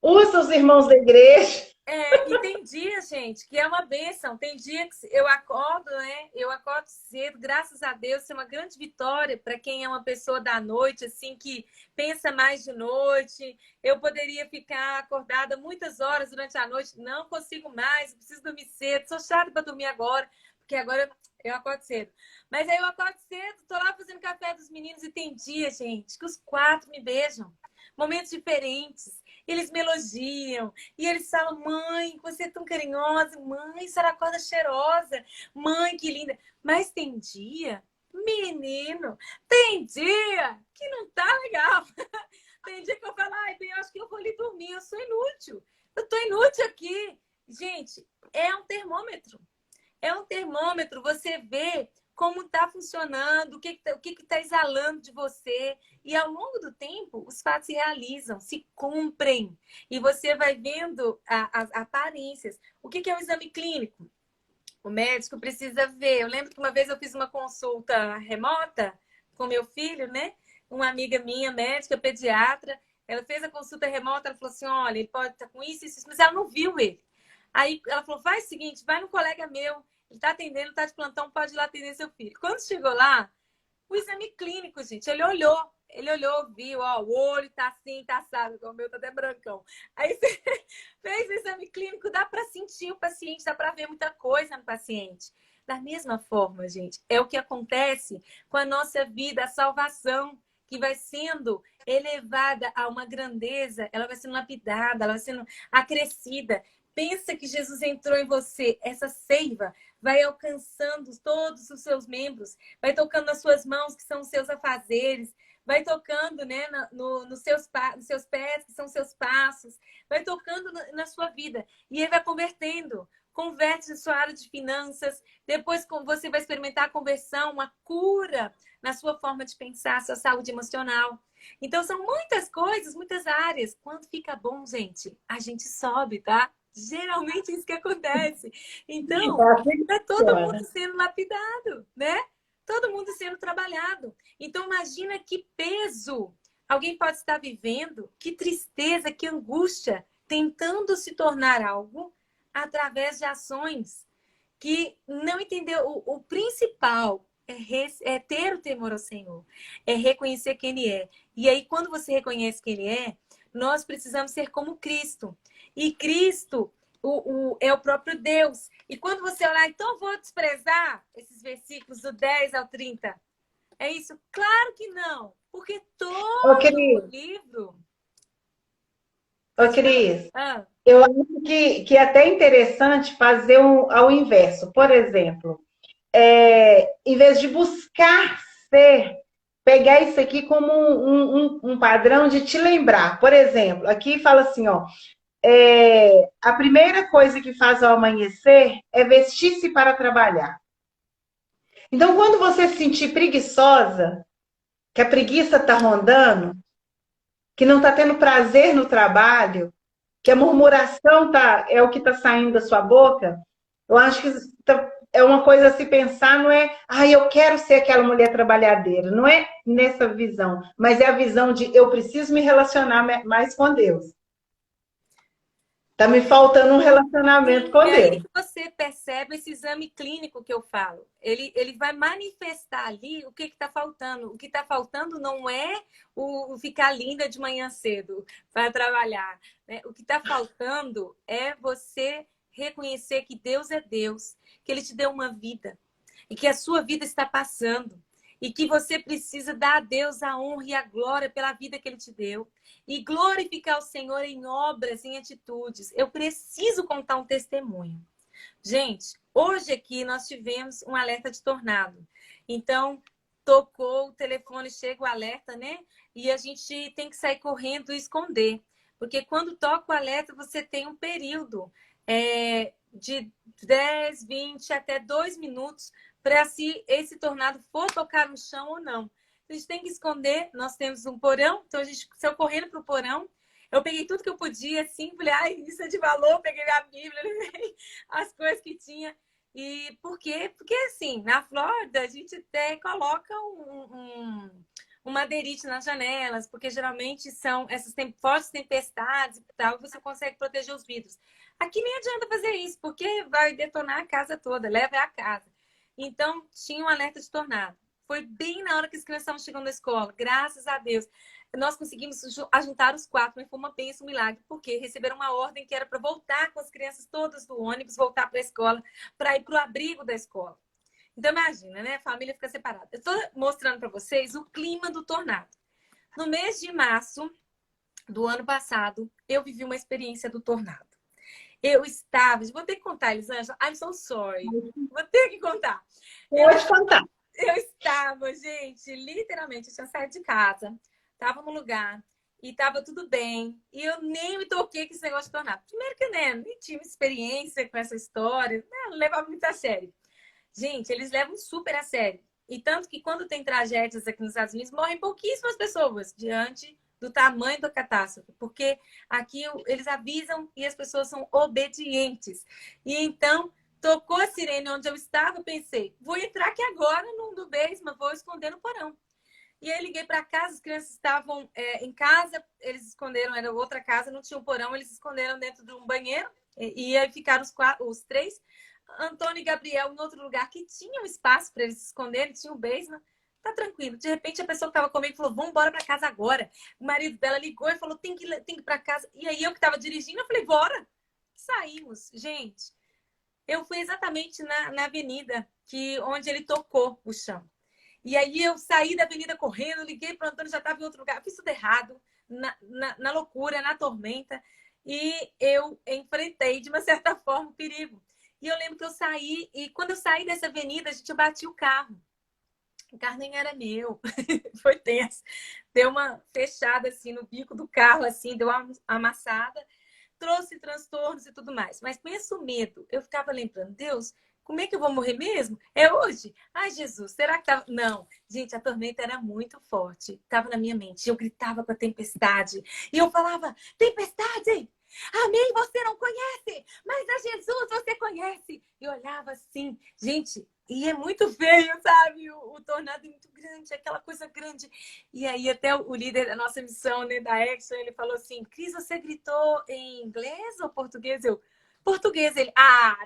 Usa os irmãos da igreja. E tem dia, gente, que é uma bênção. Tem dia que eu acordo, né? Eu acordo cedo, graças a Deus, isso é uma grande vitória para quem é uma pessoa da noite, assim, que pensa mais de noite. Eu poderia ficar acordada muitas horas durante a noite, não consigo mais, preciso dormir cedo, sou chata para dormir agora, porque agora eu acordo cedo. Mas aí eu acordo cedo, tô lá fazendo café dos meninos e tem dia, gente, que os 4 me beijam. Momentos diferentes. Eles me elogiam. E eles falam, mãe, você é tão carinhosa. Mãe, a senhora acorda cheirosa. Mãe, que linda. Mas tem dia, menino, tem dia que não tá legal. Tem dia que eu falo, ai, eu acho que eu vou ali dormir. Eu sou inútil. Eu tô inútil aqui. Gente, é um termômetro. É um termômetro. Você vê como está funcionando, o que está exalando de você. E ao longo do tempo, os fatos se realizam, se cumprem. E você vai vendo as aparências. O que é o exame clínico? O médico precisa ver. Eu lembro que uma vez eu fiz uma consulta remota com meu filho, né? Uma amiga minha, médica, pediatra, ela fez a consulta remota, ela falou assim, olha, ele pode estar com isso, mas ela não viu ele. Aí ela falou, faz o seguinte, vai no colega meu, ele está atendendo, está de plantão, pode ir lá atender seu filho. Quando chegou lá, o exame clínico, gente, ele olhou, viu, ó, o olho tá assim, tá assado, o meu tá até brancão. Aí você fez o exame clínico, dá para sentir o paciente, dá para ver muita coisa no paciente. Da mesma forma, gente, é o que acontece com a nossa vida, a salvação, que vai sendo elevada a uma grandeza, ela vai sendo lapidada, ela vai sendo acrescida. Pensa que Jesus entrou em você, essa seiva vai alcançando todos os seus membros, vai tocando nas suas mãos, que são os seus afazeres, vai tocando, né, nos seus pés, que são seus passos, vai tocando na sua vida. E ele vai convertendo. Converte na sua área de finanças, depois você vai experimentar a conversão, uma cura na sua forma de pensar, sua saúde emocional. Então, são muitas coisas, muitas áreas. Quando fica bom, gente, a gente sobe, tá? Geralmente é isso que acontece. Então, é todo mundo sendo lapidado, né? Todo mundo sendo trabalhado. Então, imagina que peso alguém pode estar vivendo, que tristeza, que angústia, tentando se tornar algo através de ações que não entendeu. O principal é ter o temor ao Senhor, é reconhecer quem Ele é. E aí, quando você reconhece quem Ele é, nós precisamos ser como Cristo. E Cristo é o próprio Deus. E quando você olhar, então vou desprezar esses versículos do 10 ao 30. É isso? Claro que não. Porque todo o livro... Ô, Cris, eu acho que é até interessante fazer ao inverso. Por exemplo, em vez de buscar ser, pegar isso aqui como um padrão de te lembrar. Por exemplo, aqui fala assim, ó, a primeira coisa que faz ao amanhecer é vestir-se para trabalhar. Então, quando você se sentir preguiçosa, que a preguiça está rondando, que não está tendo prazer no trabalho, que a murmuração é o que está saindo da sua boca, eu acho que é uma coisa a se pensar, não é, eu quero ser aquela mulher trabalhadeira, não é nessa visão, mas é a visão de eu preciso me relacionar mais com Deus. Tá me faltando um relacionamento com Deus. É aí que você percebe esse exame clínico que eu falo. Ele vai manifestar ali o que está faltando. O que está faltando não é o ficar linda de manhã cedo para trabalhar, né? O que está faltando é você reconhecer que Deus é Deus, que Ele te deu uma vida e que a sua vida está passando. E que você precisa dar a Deus a honra e a glória pela vida que Ele te deu. E glorificar o Senhor em obras, em atitudes. Eu preciso contar um testemunho. Gente, hoje aqui nós tivemos um alerta de tornado. Então, tocou o telefone, chega o alerta, né? E a gente tem que sair correndo e esconder. Porque quando toca o alerta, você tem um período de 10, 20 até 2 minutos para se esse tornado for tocar no chão ou não. A gente tem que esconder. Nós temos um porão, então a gente saiu correndo para o porão. Eu peguei tudo que eu podia, assim, falei, ai, isso é de valor, peguei a Bíblia, as coisas que tinha. E por quê? Porque, assim, na Flórida, a gente até coloca um madeirite nas janelas, porque geralmente são essas fortes tempestades e tal, você consegue proteger os vidros. Aqui nem adianta fazer isso, porque vai detonar a casa toda, leva a casa. Então, tinha um alerta de tornado. Foi bem na hora que as crianças estavam chegando da escola, graças a Deus. Nós conseguimos ajuntar os 4, mas foi uma bênção, um milagre, porque receberam uma ordem que era para voltar com as crianças todas do ônibus, voltar para a escola, para ir para o abrigo da escola. Então, imagina, né? A família fica separada. Eu estou mostrando para vocês o clima do tornado. No mês de março do ano passado, eu vivi uma experiência do tornado. Eu estava... Vou ter que contar, Elisângela. I'm so sorry. Vou ter que contar. Pode contar. Eu estava, gente, literalmente, eu tinha saído de casa, estava no lugar e estava tudo bem. E eu nem me toquei com esse negócio de tornado. Primeiro que, né, nem tinha experiência com essa história, né, não levava muito a sério. Gente, eles levam super a sério. E tanto que quando tem tragédias aqui nos Estados Unidos, morrem pouquíssimas pessoas diante do tamanho da catástrofe. Porque aqui eles avisam e as pessoas são obedientes. E então, tocou a sirene onde eu estava, pensei, vou entrar aqui agora no basement, vou esconder no porão. E aí liguei para casa, as crianças estavam em casa, eles esconderam, era outra casa, não tinha um porão, eles esconderam dentro de um banheiro. E aí ficaram os 3. Antônio e Gabriel em outro lugar que tinha um espaço para eles se esconderem, tinha um basement. Tá tranquilo. De repente, a pessoa que estava comigo falou, vamos embora para casa agora. O marido dela ligou e falou, tem que ir para casa. E aí, eu que estava dirigindo, eu falei, bora. Saímos. Gente, eu fui exatamente na avenida onde ele tocou o chão. E aí, eu saí da avenida correndo, liguei para o Antônio, já estava em outro lugar. Fiz tudo errado, na loucura, na tormenta. E eu enfrentei, de uma certa forma, o perigo. E eu lembro que eu saí, e quando eu saí dessa avenida, a gente batia o carro. O carro nem era meu. Foi tenso. Deu uma fechada assim no bico do carro, assim, deu uma amassada, trouxe transtornos e tudo mais. Mas pensa o medo. Eu ficava lembrando, Deus, como é que eu vou morrer mesmo? É hoje? Ai, Jesus, será que tava... Não, gente, a tormenta era muito forte. Tava na minha mente. Eu gritava com a tempestade. E eu falava, tempestade! Amém, você não conhece, mas a Jesus você conhece. E olhava assim, gente, e é muito feio, sabe? O tornado é muito grande, aquela coisa grande. E aí até o líder da nossa missão, né, da Action, ele falou assim, Cris, você gritou em inglês ou português? Eu, português. Ele,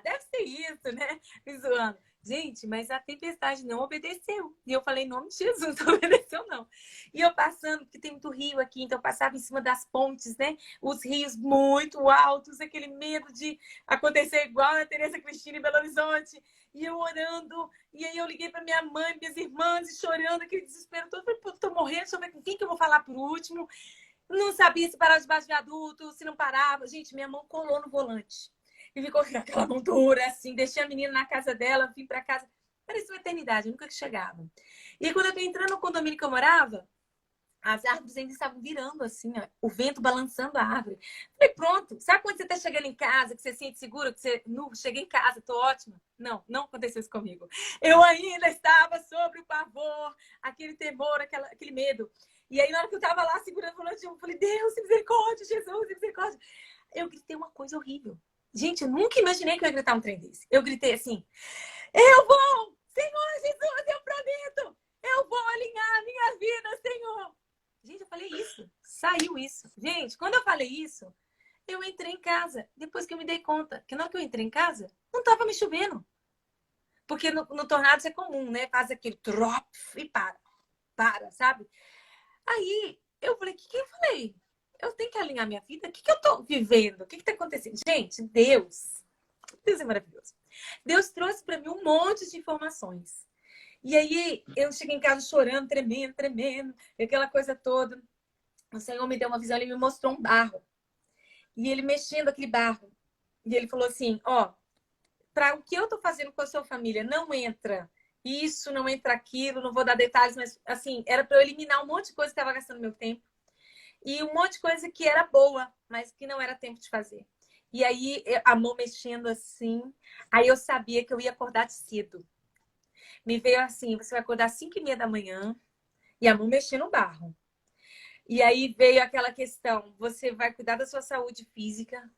deve ser isso, né? Me zoando. Gente, mas a tempestade não obedeceu. E eu falei, em nome de Jesus, não obedeceu, não. E eu passando, porque tem muito rio aqui, então eu passava em cima das pontes, né? Os rios muito altos, aquele medo de acontecer igual a Teresa Cristina em Belo Horizonte. E eu orando, e aí eu liguei para minha mãe, minhas irmãs, e chorando, aquele desespero todo. Eu falei, tô morrendo, deixa eu ver com quem que eu vou falar por último. Não sabia se parava debaixo de adulto, se não parava. Gente, minha mão colou no volante. E ficou com aquela mão dura, assim. Deixei a menina na casa dela, vim para casa. Parecia uma eternidade, nunca chegava. E quando eu tô entrando no condomínio que eu morava, as árvores ainda estavam virando assim, ó, o vento balançando a árvore. Falei, pronto. Sabe quando você tá chegando em casa, que você sente seguro, que você, cheguei em casa, tô ótima? Não, não aconteceu isso comigo. Eu ainda estava sobre o pavor, aquele temor, aquele medo. E aí, na hora que eu tava lá segurando o volante, eu falei, Deus, misericórdia, Jesus, misericórdia. Eu gritei uma coisa horrível. Gente, eu nunca imaginei que eu ia gritar um trem desse. Eu gritei assim, eu vou! Senhor Jesus, eu prometo! Eu vou alinhar a minha vida, Senhor! Gente, eu falei isso. Saiu isso. Gente, quando eu falei isso, eu entrei em casa. Depois que eu me dei conta que na hora que eu entrei em casa, não tava me chovendo. Porque no tornado isso é comum, né? Faz aquele drop e para, sabe? Aí eu falei, o que eu falei? Eu tenho que alinhar minha vida? O que eu tô vivendo? O que tá acontecendo? Gente, Deus é maravilhoso. Deus trouxe para mim um monte de informações. E aí eu cheguei em casa chorando, tremendo, aquela coisa toda. O Senhor me deu uma visão, ele me mostrou um barro. E ele mexendo aquele barro. E ele falou assim, ó, para o que eu tô fazendo com a sua família, não entra isso, não entra aquilo, não vou dar detalhes, mas assim, era para eu eliminar um monte de coisa que estava gastando meu tempo. E um monte de coisa que era boa, mas que não era tempo de fazer. E aí, a mão mexendo assim, aí eu sabia que eu ia acordar cedo. Me veio assim, você vai acordar às 5h30 da manhã e a mão mexer no barro. E aí veio aquela questão, você vai cuidar da sua saúde física,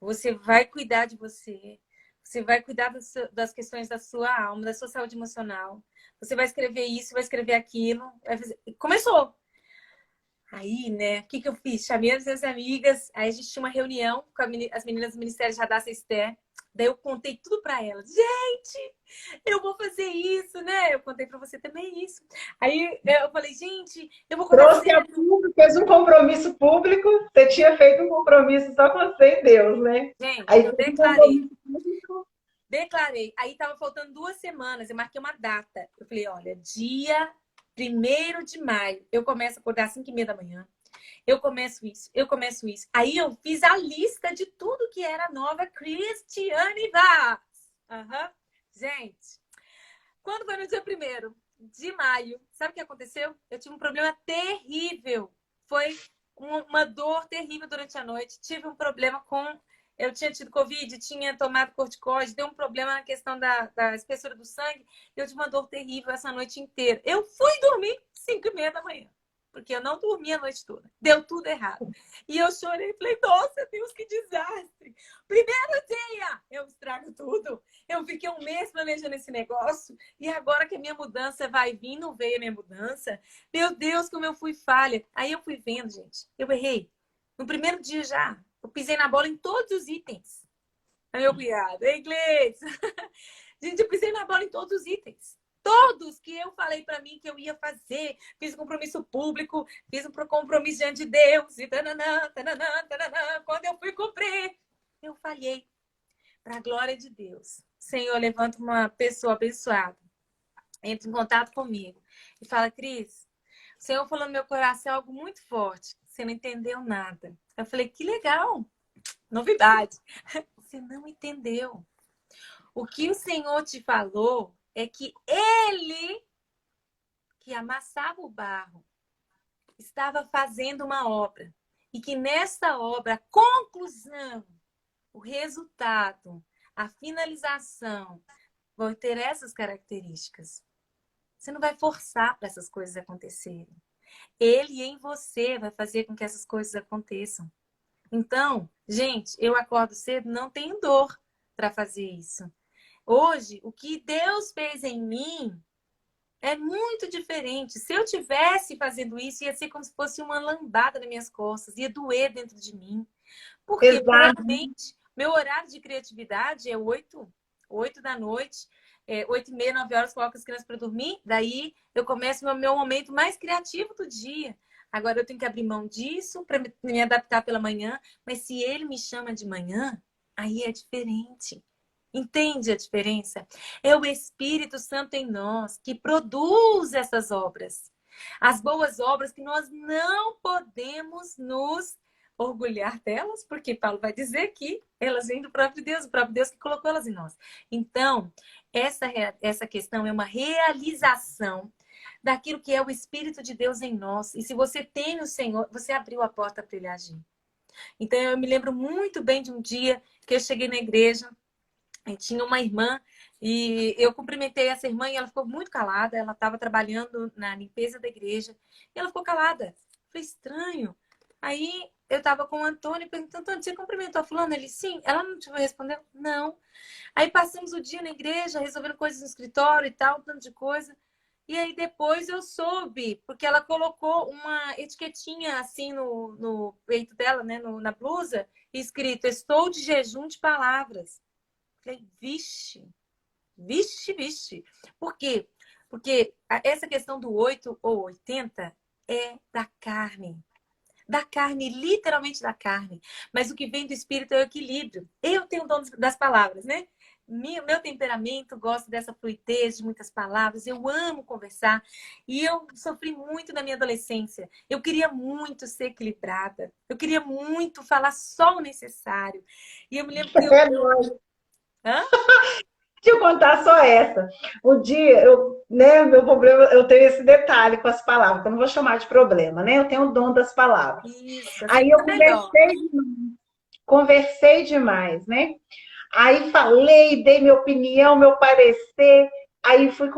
você vai cuidar de você, você vai cuidar das questões da sua alma, da sua saúde emocional. Você vai escrever isso, vai escrever aquilo. Começou! Aí, né, o que eu fiz? Chamei as minhas amigas, aí a gente tinha uma reunião com as meninas do Ministério de Radassa Esther. Daí eu contei tudo para elas. Gente, eu vou fazer isso, né? Eu contei para você também isso. Aí eu falei, gente, eu vou acordar Trouxe a cedo. público, fez um compromisso público, você tinha feito um compromisso só com você e Deus, né? Gente, Aí eu fez um declarei. compromisso público. Declarei. Aí tava faltando 2 semanas, eu marquei uma data. Eu falei, olha, dia 1º de maio, eu começo a acordar às 5h30 da manhã. Eu começo isso, eu começo isso. Aí eu fiz a lista de tudo que era nova Cristiane Vaz. Uhum. Gente, quando foi no dia 1º de maio, sabe o que aconteceu? Eu tive um problema terrível. Foi uma dor terrível durante a noite. Tive um problema com... Eu tinha tido Covid, tinha tomado corticoide, deu um problema na questão da espessura do sangue. Eu tive uma dor terrível essa noite inteira. Eu fui dormir 5h30 da manhã, porque eu não dormi a noite toda. Deu tudo errado. E eu chorei e falei, nossa, Deus, que desastre. Primeiro dia, eu estrago tudo. Eu fiquei um mês planejando esse negócio. E agora que a minha mudança vai vir, não veio a minha mudança. Meu Deus, como eu fui falha. Aí eu fui vendo, gente. Eu errei. No primeiro dia já. Eu pisei na bola em todos os itens. Aí meu cunhado, em inglês. Gente, eu pisei na bola em todos os itens. Todos que eu falei para mim que eu ia fazer. Fiz um compromisso público, fiz um compromisso diante de Deus. E tananã, tananã, tananã. Quando eu fui cumprir, eu falhei. Para a glória de Deus. Senhor, levanta uma pessoa abençoada. Entra em contato comigo. E fala, Cris, o Senhor falou no meu coração algo muito forte. Você não entendeu nada. Eu falei, que legal. Novidade. Você não entendeu. O que o Senhor te falou é que Ele, que amassava o barro, estava fazendo uma obra. E que nessa obra, a conclusão, o resultado, a finalização, vão ter essas características. Você não vai forçar para essas coisas acontecerem. Ele em você vai fazer com que essas coisas aconteçam. Então, gente, eu acordo cedo, não tenho dor para fazer isso. Hoje, o que Deus fez em mim é muito diferente. Se eu tivesse fazendo isso, ia ser como se fosse uma lambada nas minhas costas, ia doer dentro de mim. Porque, Exato. realmente, meu horário de criatividade é 8 da noite, 8h30, 9 horas, coloco as crianças para dormir, daí eu começo o meu momento mais criativo do dia. Agora eu tenho que abrir mão disso para me adaptar pela manhã, mas se ele me chama de manhã, aí é diferente. Entende a diferença? É o Espírito Santo em nós que produz essas obras. As boas obras que nós não podemos nos orgulhar delas, porque Paulo vai dizer que elas vêm do próprio Deus, o próprio Deus que colocou elas em nós. Então, essa questão é uma realização daquilo que é o Espírito de Deus em nós. E se você tem o Senhor, você abriu a porta para ele agir. Então, eu me lembro muito bem de um dia que eu cheguei na igreja e tinha uma irmã e eu cumprimentei essa irmã e ela ficou muito calada. Ela estava trabalhando na limpeza da igreja e ela ficou calada. Foi estranho. Aí eu estava com o Antônio perguntando, Antônio, você cumprimentou a fulana? Ele, sim. Ela não te respondeu? Não. Aí passamos o dia na igreja, resolvendo coisas no escritório e tal, um tanto de coisa. E aí depois eu soube, porque ela colocou uma etiquetinha assim no peito dela, né, na blusa, escrito, estou de jejum de palavras. Falei, vixe, vixe, vixe. Por quê? Porque essa questão do 8 ou 80 é da carne. Da carne, literalmente da carne. Mas o que vem do Espírito é o equilíbrio. Eu tenho o dom das palavras, né? Meu temperamento gosta dessa fluidez de muitas palavras. Eu amo conversar. E eu sofri muito na minha adolescência. Eu queria muito ser equilibrada. Eu queria muito falar só o necessário. E eu me lembro que É nóis. Hã? Deixa eu contar só essa. Um dia, meu problema, eu tenho esse detalhe com as palavras, então não vou chamar de problema, né? Eu tenho o dom das palavras. Isso, assim Aí eu é melhor. conversei demais, né? Aí falei, dei minha opinião, meu parecer, Aí fui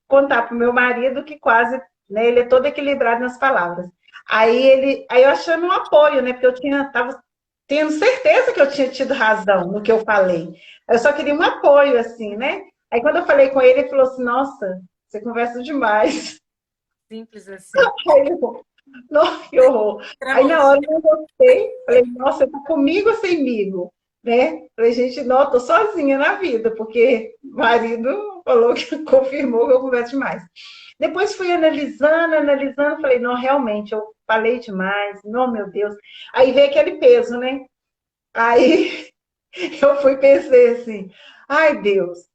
contar pro meu marido que quase, né, ele é todo equilibrado nas palavras. Aí eu achando um apoio, né, porque tava tendo certeza que eu tinha tido razão no que eu falei. Eu só queria um apoio, assim, né? Aí quando eu falei com ele, ele falou assim, nossa, você conversa demais. Simples assim. Aí eu, nossa, que horror. Aí na hora Tramontina. eu gostei, falei, nossa, você tá comigo ou semigo? Né? Falei, gente, não, tô sozinha na vida, porque o marido falou que confirmou que eu converso demais. Depois fui analisando, falei, não, realmente, eu falei demais, não, meu Deus. Aí veio aquele peso, né? Aí eu fui pensei assim, ai Deus,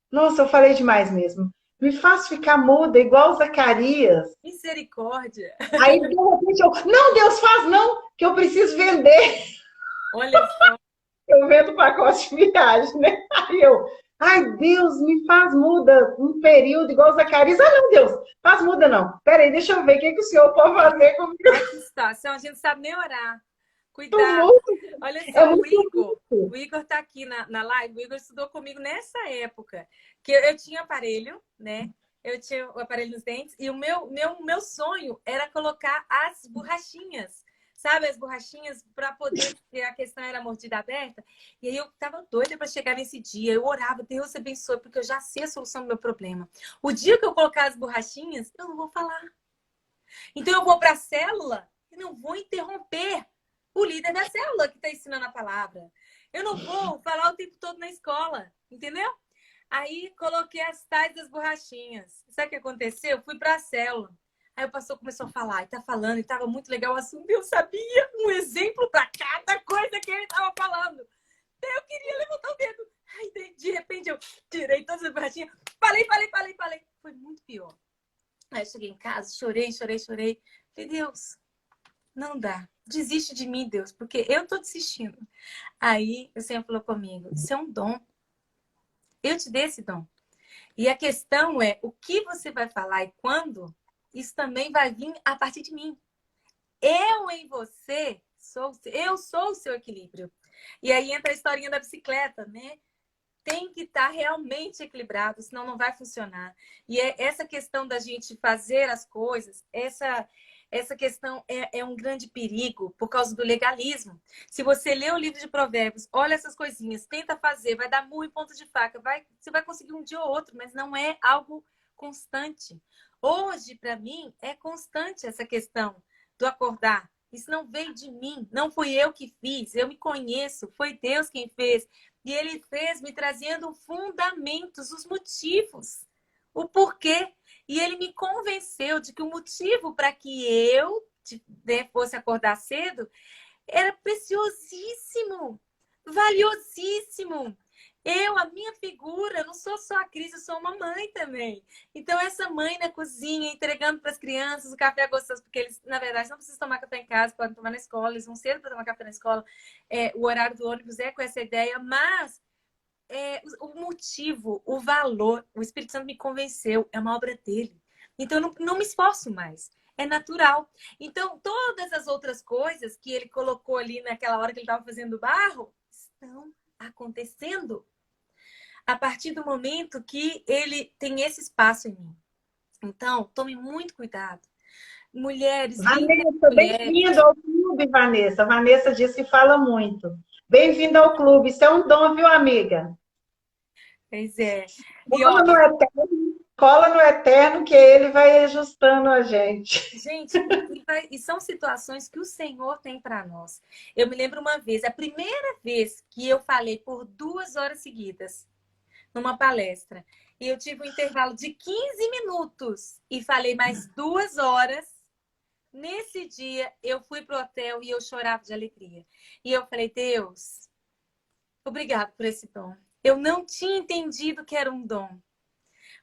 nossa, eu falei demais mesmo. Me faz ficar muda igual Zacarias. Misericórdia. Aí, de repente, não, Deus faz não, que eu preciso vender. Olha só. Eu vendo pacote de viagem, né? Aí eu, ai, Deus, me faz muda um período igual Zacarias. Ah, não, Deus, faz muda não. Peraí, deixa eu ver o que, que o senhor pode fazer comigo. Olha que situação, a gente não sabe nem orar. Cuidado. Muito, Olha é só, muito o muito. Igor tá aqui na live, o Igor estudou comigo nessa época, que eu tinha aparelho, né? Eu tinha o aparelho nos dentes e o meu sonho era colocar as borrachinhas, sabe? As borrachinhas para poder, porque a questão era mordida aberta. E aí eu tava doida para chegar nesse dia. Eu orava, Deus abençoe, porque eu já sei a solução do meu problema. O dia que eu colocar as borrachinhas, eu não vou falar. Então eu vou para a célula e não vou interromper o líder da célula que está ensinando a palavra. Eu não vou falar o tempo todo na escola, entendeu? Aí coloquei as tais das borrachinhas. Sabe o que aconteceu? Eu fui para a célula. Aí o pastor começou a falar, e tá falando, e tava muito legal o assunto. Eu sabia um exemplo para cada coisa que ele tava falando. Daí eu queria levantar o dedo. Aí de repente eu tirei todas as borrachinhas. Falei. Foi muito pior. Aí eu cheguei em casa, chorei. Falei, Deus, não dá. Desiste de mim, Deus, porque eu tô desistindo. Aí o Senhor falou comigo, isso é um dom. Eu te dei esse dom. E a questão é o que você vai falar e quando, isso também vai vir a partir de mim. Eu em você, eu sou o seu equilíbrio. E aí entra a historinha da bicicleta, né? Tem que estar realmente equilibrado, senão não vai funcionar. E é essa questão da gente fazer as coisas, essa questão é um grande perigo por causa do legalismo. Se você lê o livro de Provérbios, olha essas coisinhas, tenta fazer, vai dar murro em ponta de faca, você vai conseguir um dia ou outro, mas não é algo constante. Hoje, para mim, é constante essa questão do acordar. Isso não veio de mim, não fui eu que fiz, eu me conheço, foi Deus quem fez. E ele fez me trazendo fundamentos, os motivos, o porquê. E ele me convenceu de que o motivo para que eu fosse acordar cedo era preciosíssimo, valiosíssimo. A minha figura, não sou só a Cris, eu sou uma mãe também. Então, essa mãe na cozinha, entregando para as crianças o café gostoso, porque eles, na verdade, não precisam tomar café em casa, podem tomar na escola, eles vão cedo para tomar café na escola. O horário do ônibus é com essa ideia, mas o motivo, o valor, o Espírito Santo me convenceu, é uma obra dele. Então, eu não me esforço mais. É natural. Então, todas as outras coisas que ele colocou ali naquela hora que ele estava fazendo o barro estão acontecendo a partir do momento que ele tem esse espaço em mim. Então, tome muito cuidado. Mulheres, líderes, Vanessa, mulheres. bem-vindo ao clube, Vanessa. Vanessa disse que fala muito. Bem-vinda ao clube. Isso é um dom, viu, amiga? Pois é. E Cola no olha, eterno, cola no eterno que ele vai ajustando a gente. gente, e são situações que o Senhor tem para nós. Eu me lembro uma vez, a primeira vez que eu falei por 2 horas seguidas numa palestra, e eu tive um intervalo de 15 minutos e falei mais 2 horas. Nesse dia, eu fui pro hotel e eu chorava de alegria. E eu falei, Deus, obrigado por esse dom. Eu não tinha entendido que era um dom.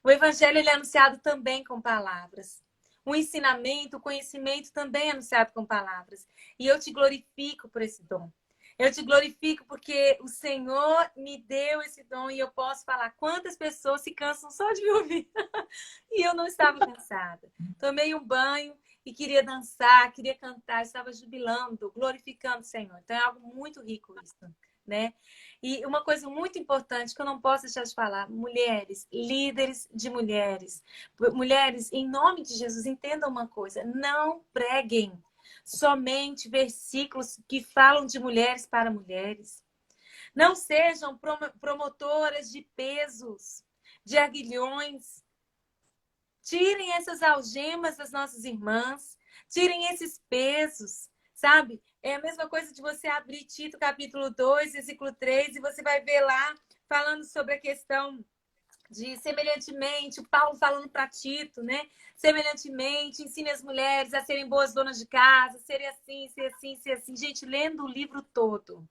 O evangelho ele é anunciado também com palavras. O ensinamento, o conhecimento também é anunciado com palavras. E eu te glorifico por esse dom. Eu te glorifico porque o Senhor me deu esse dom e eu posso falar quantas pessoas se cansam só de me ouvir. E eu não estava cansada. Tomei um banho e queria dançar, queria cantar, estava jubilando, glorificando o Senhor. Então é algo muito rico isso. né? E uma coisa muito importante que eu não posso deixar de falar, mulheres, líderes de mulheres. Mulheres, em nome de Jesus, entendam uma coisa, não preguem somente versículos que falam de mulheres para mulheres. Não sejam promotoras de pesos, de aguilhões. Tirem essas algemas das nossas irmãs, tirem esses pesos, sabe? É a mesma coisa de você abrir Tito capítulo 2, versículo 3, e você vai ver lá falando sobre a questão de semelhantemente, o Paulo falando para Tito, né? Semelhantemente, ensine as mulheres a serem boas donas de casa, serem assim, ser assim, ser assim. Gente, lendo o livro todo.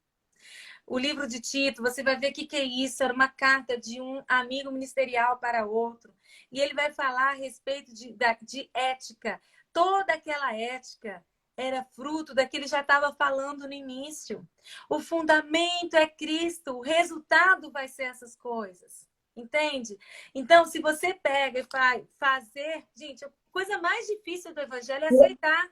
O livro de Tito, você vai ver o que é isso. Era uma carta de um amigo ministerial para outro. E ele vai falar a respeito de ética. Toda aquela ética era fruto daquilo que ele já estava falando no início. O fundamento é Cristo. O resultado vai ser essas coisas. Entende? Então, se você pega e vai fazer... Gente, a coisa mais difícil do evangelho é aceitar.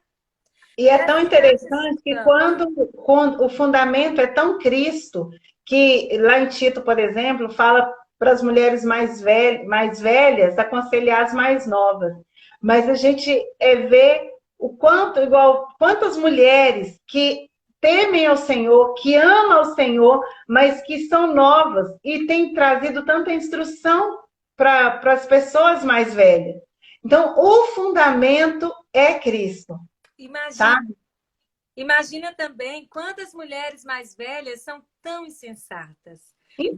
E é tão interessante que quando o fundamento é tão Cristo, que lá em Tito, por exemplo, fala para as mulheres mais velhas aconselhar as mais novas. Mas a gente vê o quanto, igual, quantas mulheres que temem ao Senhor, que amam ao Senhor, mas que são novas e têm trazido tanta instrução para as pessoas mais velhas. Então, o fundamento é Cristo. Imagina, imagina também quantas mulheres mais velhas são tão insensatas,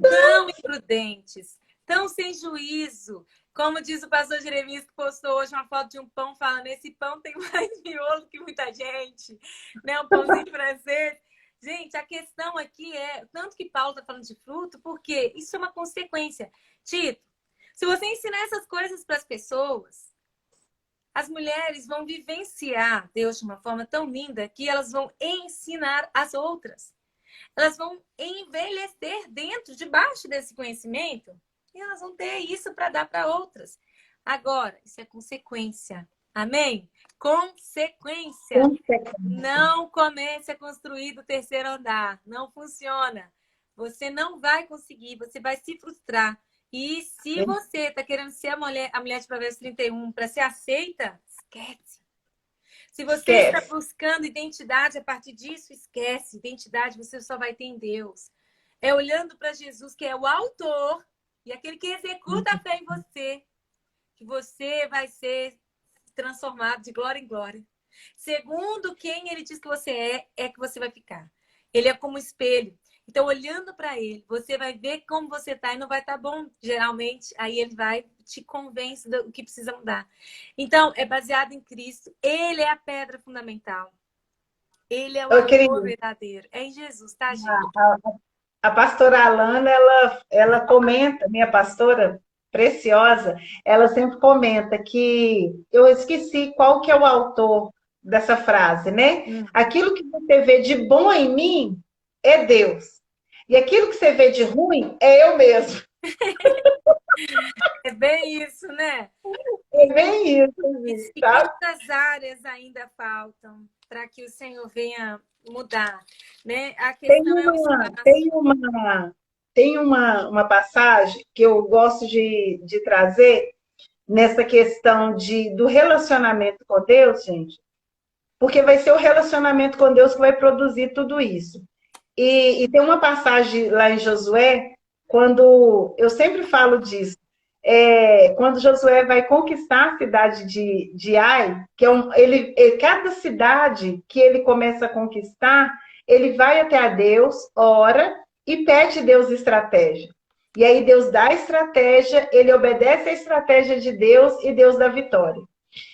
tão imprudentes, tão sem juízo. Como diz o pastor Jeremias, que postou hoje uma foto de um pão, falando: esse pão tem mais miolo que muita gente, né? Um pãozinho francês. Gente, a questão aqui é, tanto que Paulo está falando de fruto, porque isso é uma consequência. Tito, se você ensinar essas coisas para as pessoas, as mulheres vão vivenciar Deus de uma forma tão linda que elas vão ensinar as outras. Elas vão envelhecer debaixo desse conhecimento, e elas vão ter isso para dar para outras. Agora, isso é consequência. Amém? Consequência. Não comece a construir do terceiro andar. Não funciona. Você não vai conseguir, você vai se frustrar. E se você está querendo ser a mulher de Provérbios 31 para ser aceita, esquece. Se você está buscando identidade a partir disso, esquece. Identidade você só vai ter em Deus. É olhando para Jesus, que é o autor e aquele que executa a fé em você, que você vai ser transformado de glória em glória. Segundo quem ele diz que você é que você vai ficar. Ele é como um espelho. Então, olhando para ele, você vai ver como você está e não vai estar bom, geralmente. Aí ele vai te convence do que precisa mudar. Então, é baseado em Cristo. Ele é a pedra fundamental. Ele é o amor verdadeiro. É em Jesus, tá, gente? A pastora Alana, ela comenta, minha pastora preciosa, ela sempre comenta que eu esqueci qual que é o autor dessa frase, né? Aquilo que você vê de bom em mim é Deus. E aquilo que você vê de ruim é eu mesmo. É bem isso, né? É bem isso, gente. E quantas áreas ainda faltam para que o Senhor venha mudar, né? A questão tem uma passagem que eu gosto de trazer nessa questão do relacionamento com Deus, gente, porque vai ser o relacionamento com Deus que vai produzir tudo isso. E tem uma passagem lá em Josué, quando eu sempre falo disso, quando Josué vai conquistar a cidade de Ai, que cada cidade que ele começa a conquistar, ele vai até a Deus, ora e pede a Deus estratégia. E aí Deus dá a estratégia, ele obedece a estratégia de Deus e Deus dá vitória.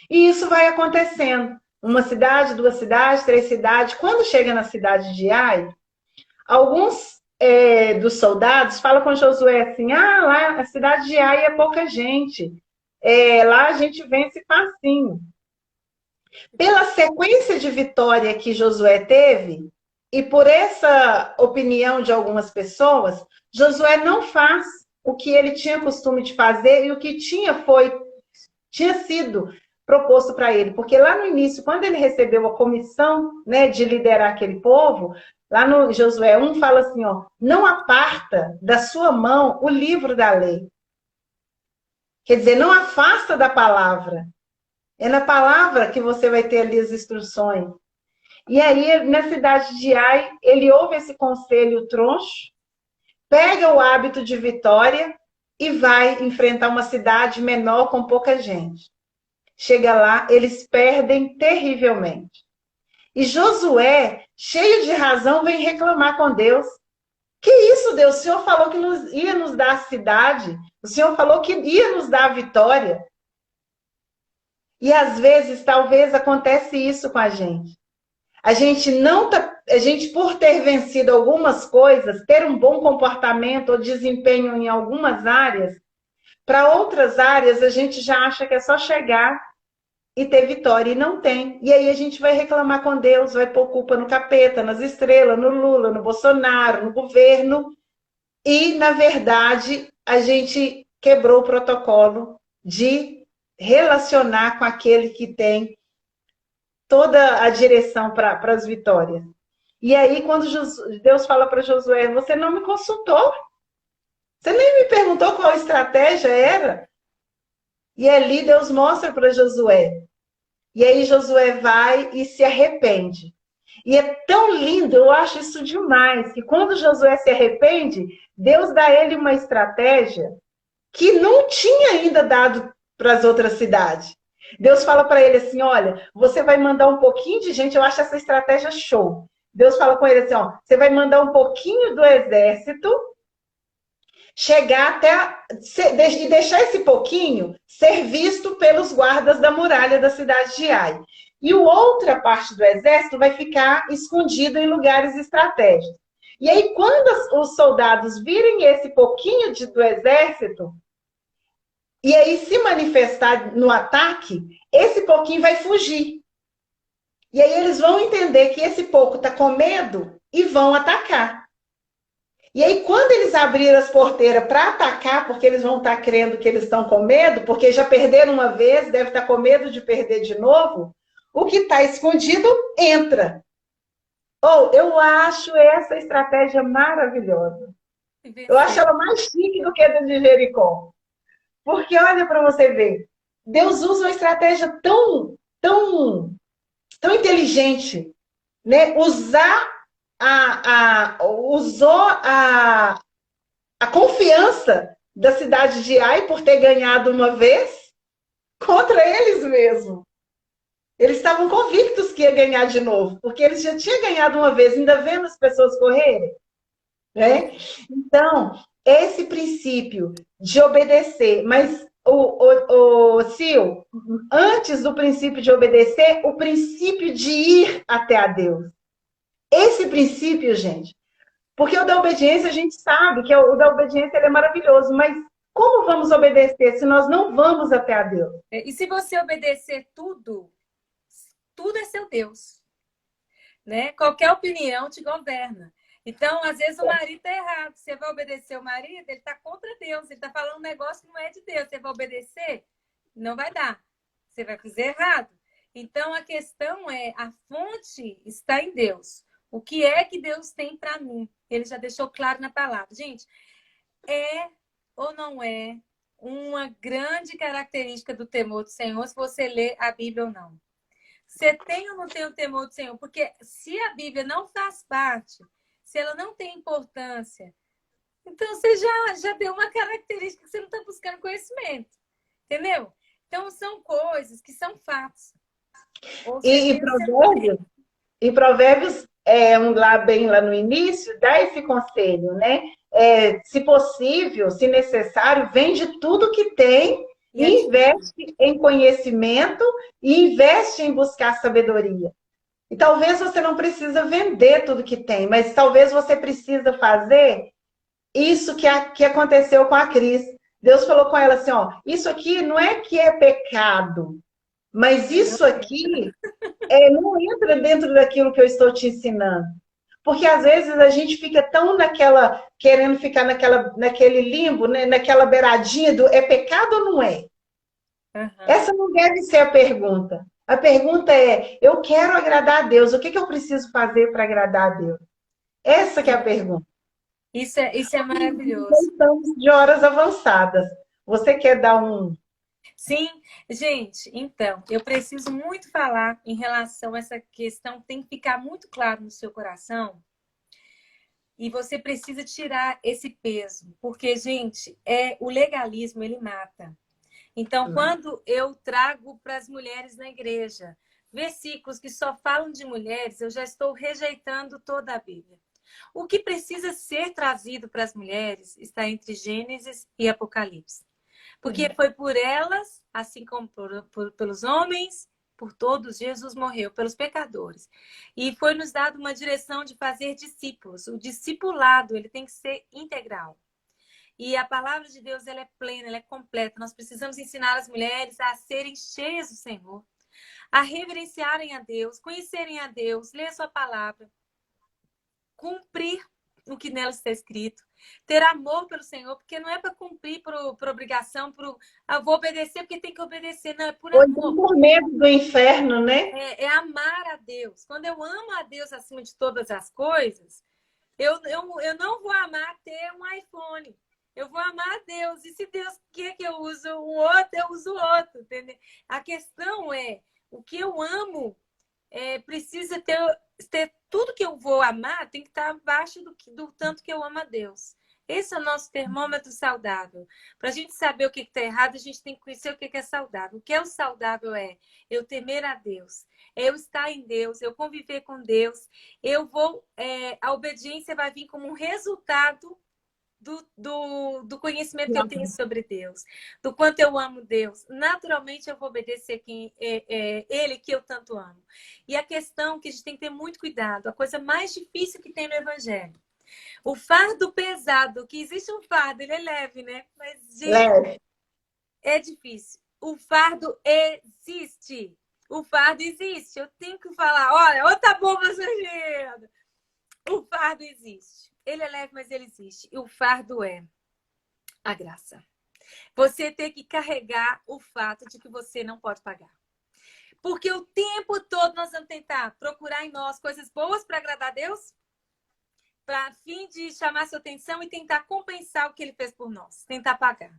E isso vai acontecendo. Uma cidade, 2 cidades, 3 cidades. Quando chega na cidade de Ai, alguns dos soldados falam com Josué assim: lá a cidade de Ai é pouca gente. Lá a gente vence facinho. Pela sequência de vitória que Josué teve, e por essa opinião de algumas pessoas, Josué não faz o que ele tinha costume de fazer e o que tinha sido proposto para ele. Porque lá no início, quando ele recebeu a comissão, né, de liderar aquele povo, Lá no Josué 1 fala assim, ó, não aparta da sua mão o livro da lei. Quer dizer, não afasta da palavra. É na palavra que você vai ter ali as instruções. E aí, na cidade de Ai, ele ouve esse conselho troncho, pega o hábito de vitória e vai enfrentar uma cidade menor com pouca gente. Chega lá, eles perdem terrivelmente. E Josué, cheio de razão, vem reclamar com Deus. Que isso, Deus? O Senhor falou que ia nos dar a cidade. O Senhor falou que ia nos dar a vitória. E às vezes, talvez, acontece isso com a gente. A gente não tá, a gente, por ter vencido algumas coisas, ter um bom comportamento ou desempenho em algumas áreas, para outras áreas a gente já acha que é só chegar e ter vitória, e não tem. E aí a gente vai reclamar com Deus, vai pôr culpa no capeta, nas estrelas, no Lula, no Bolsonaro, no governo, e, na verdade, a gente quebrou o protocolo de relacionar com aquele que tem toda a direção para as vitórias. E aí, quando Deus fala para Josué, você não me consultou, você nem me perguntou qual estratégia era. E ali Deus mostra para Josué. E aí Josué vai e se arrepende. E é tão lindo, eu acho isso demais, que quando Josué se arrepende, Deus dá a ele uma estratégia que não tinha ainda dado para as outras cidades. Deus fala para ele assim, olha, você vai mandar um pouquinho de gente, eu acho essa estratégia show. Deus fala com ele assim, ó, você vai mandar um pouquinho do exército chegar até e deixar esse pouquinho ser visto pelos guardas da muralha da cidade de Ai. E a outra parte do exército vai ficar escondido em lugares estratégicos. E aí, quando os soldados virem esse pouquinho do exército, e aí se manifestar no ataque, esse pouquinho vai fugir. E aí eles vão entender que esse pouco está com medo e vão atacar. E aí, quando eles abrirem as porteiras para atacar, porque eles vão estar crendo que eles estão com medo, porque já perderam uma vez, deve estar com medo de perder de novo, o que está escondido entra. Ou eu acho essa estratégia maravilhosa. Eu acho ela mais chique do que a de Jericó. Porque olha para você ver, Deus usa uma estratégia tão inteligente, né? Usou a confiança da cidade de Ai por ter ganhado uma vez contra eles mesmos. Eles estavam convictos que ia ganhar de novo, porque eles já tinham ganhado uma vez, ainda vendo as pessoas correrem. Né? Então, esse princípio de obedecer, mas Sil, antes do princípio de obedecer, o princípio de ir até a Deus. Esse princípio, gente, porque o da obediência a gente sabe que o da obediência ele é maravilhoso, mas como vamos obedecer se nós não vamos até a Deus? E se você obedecer tudo é seu Deus, né? Qualquer opinião te governa. Então, às vezes o marido está errado. Você vai obedecer o marido, ele está contra Deus. Ele está falando um negócio que não é de Deus. Você vai obedecer? Não vai dar. Você vai fazer errado. Então, a questão é, a fonte está em Deus. O que é que Deus tem para mim? Ele já deixou claro na palavra. Gente, é ou não é uma grande característica do temor do Senhor se você lê a Bíblia ou não? Você tem ou não tem o temor do Senhor? Porque se a Bíblia não faz parte, se ela não tem importância, então você já deu uma característica que você não está buscando conhecimento. Entendeu? Então, são coisas que são fatos. E Provérbios, bem lá no início, dá esse conselho, né? Se possível, se necessário, vende tudo que tem e investe em conhecimento e investe em buscar sabedoria. E talvez você não precisa vender tudo que tem, mas talvez você precisa fazer isso que aconteceu com a Cris. Deus falou com ela assim, ó, isso aqui não é que é pecado, mas isso aqui não entra dentro daquilo que eu estou te ensinando. Porque às vezes a gente fica tão querendo ficar naquele limbo, né, naquela beiradinha do é pecado ou não é? Uhum. Essa não deve ser a pergunta. A pergunta é, eu quero agradar a Deus, o que eu preciso fazer para agradar a Deus? Essa que é a pergunta. Isso é Já maravilhoso. estamos de horas avançadas. Você quer dar um... Sim, gente, então, eu preciso muito falar em relação a essa questão, tem que ficar muito claro no seu coração, e você precisa tirar esse peso, porque, gente, o legalismo, ele mata. Então, quando eu trago para as mulheres na igreja versículos que só falam de mulheres, eu já estou rejeitando toda a Bíblia. O que precisa ser trazido para as mulheres está entre Gênesis e Apocalipse. Porque foi por elas, assim como pelos homens, por todos, Jesus morreu, pelos pecadores. E foi nos dado uma direção de fazer discípulos. O discipulado, ele tem que ser integral. E a palavra de Deus, ela é plena, ela é completa. Nós precisamos ensinar as mulheres a serem cheias do Senhor, a reverenciarem a Deus, conhecerem a Deus, ler a sua palavra, cumprir o que nela está escrito, ter amor pelo Senhor, porque não é para cumprir por obrigação, vou obedecer porque tem que obedecer, não, é por Ou então amor. por medo do inferno, né? É amar a Deus. Quando eu amo a Deus acima de todas as coisas, eu não vou amar ter um iPhone. Eu vou amar a Deus. E se Deus quer que eu use um outro, eu uso outro. Entendeu? A questão é, o que eu amo precisa ter tudo que eu vou amar tem que estar abaixo do tanto que eu amo a Deus. Esse é o nosso termômetro saudável. Para a gente saber o que está errado, a gente tem que conhecer o que é saudável. O que é o saudável é eu temer a Deus, eu estar em Deus, eu conviver com Deus. A obediência vai vir como um resultado do conhecimento que eu tenho sobre Deus, do quanto eu amo Deus. Naturalmente eu vou obedecer quem Ele que eu tanto amo. E a questão que a gente tem que ter muito cuidado, a coisa mais difícil que tem no Evangelho, o fardo pesado, que existe um fardo, ele é leve, né? Mas, gente, Leve. é difícil. O fardo existe. O fardo existe. Eu tenho que falar, olha, ô tá bom, passageiro. O fardo existe. Ele é leve, mas ele existe. E o fardo é a graça. Você tem que carregar o fato de que você não pode pagar. Porque o tempo todo nós vamos tentar procurar em nós coisas boas para agradar a Deus, para fim de chamar sua atenção e tentar compensar o que ele fez por nós, tentar pagar.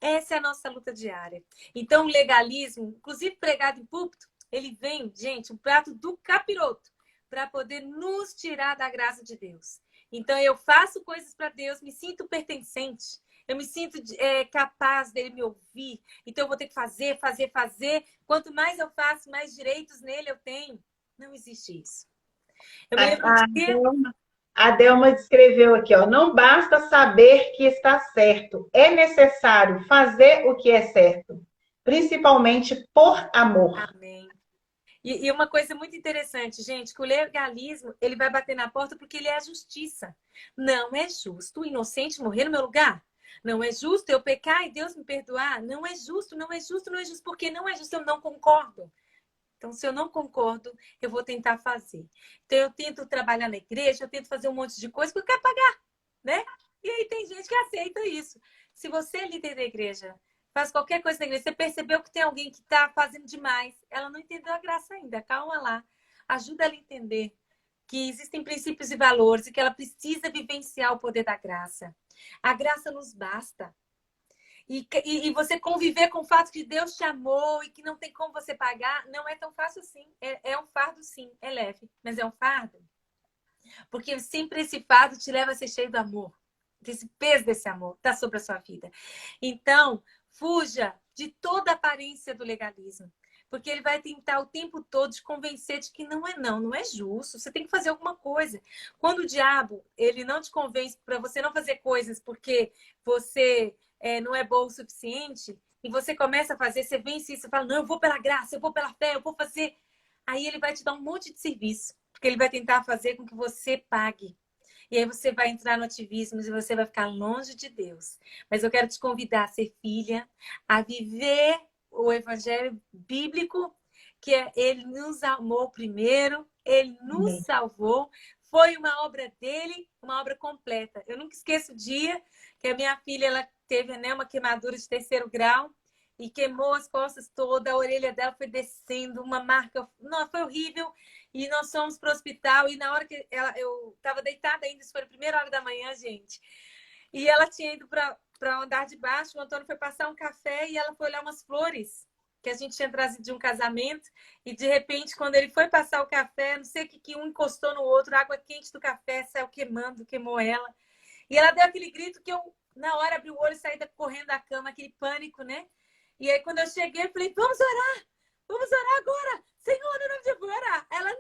Essa é a nossa luta diária. Então, o legalismo, inclusive pregado em púlpito, ele vem, gente, um prato do capiroto para poder nos tirar da graça de Deus. Então, eu faço coisas para Deus, me sinto pertencente, eu me sinto capaz dele me ouvir. Então, eu vou ter que fazer, fazer, fazer. Quanto mais eu faço, mais direitos nele eu tenho. Não existe isso. Eu me lembro A, de... a Delma descreveu aqui, ó, não basta saber que está certo, é necessário fazer o que é certo, principalmente por amor. Amém. E uma coisa muito interessante, gente, que o legalismo, ele vai bater na porta porque ele é a justiça. Não é justo o inocente morrer no meu lugar. Não é justo eu pecar e Deus me perdoar. Não é justo, não é justo, não é justo, porque não é justo, eu não concordo. Então, se eu não concordo, eu vou tentar fazer. Então, eu tento trabalhar na igreja, eu tento fazer um monte de coisa porque eu quero pagar, né? E aí tem gente que aceita isso. Se você é líder da igreja, faz qualquer coisa na igreja, você percebeu que tem alguém que está fazendo demais, ela não entendeu a graça ainda, calma lá. Ajuda ela a entender que existem princípios e valores e que ela precisa vivenciar o poder da graça. A graça nos basta. E você conviver com o fato que Deus te amou e que não tem como você pagar, não é tão fácil assim. É um fardo, sim, é leve, mas é um fardo. Porque sempre esse fardo te leva a ser cheio do amor. Desse peso desse amor está sobre a sua vida. Então, fuja de toda a aparência do legalismo. Porque ele vai tentar o tempo todo te convencer de que não é justo. Você tem que fazer alguma coisa. Quando o diabo, ele não te convence para você não fazer coisas porque você não é bom o suficiente, e você começa a fazer, você vence isso, você fala, não, eu vou pela graça, eu vou pela fé, eu vou fazer. Aí ele vai te dar um monte de serviço, porque ele vai tentar fazer com que você pague. E aí você vai entrar no ativismo e você vai ficar longe de Deus. Mas eu quero te convidar a ser filha, a viver o evangelho bíblico, que é ele nos amou primeiro, ele nos salvou, foi uma obra dele, uma obra completa. Eu nunca esqueço o dia que a minha filha ela teve, né, uma queimadura de 3º grau e queimou as costas todas, a orelha dela foi descendo, uma marca, não, foi horrível. E nós fomos para o hospital e na hora que eu estava deitada ainda, isso foi na primeira hora da manhã, gente. E ela tinha ido para o andar de baixo, o Antônio foi passar um café e ela foi olhar umas flores que a gente tinha trazido de um casamento. E de repente, quando ele foi passar o café, não sei o que um encostou no outro, a água quente do café saiu queimando, queimou ela. E ela deu aquele grito que eu, na hora, abri o olho e saí correndo da cama, aquele pânico, né? E aí, quando eu cheguei, eu falei, vamos orar agora. Senhor, no nome de Jesus, vou orar. Ela,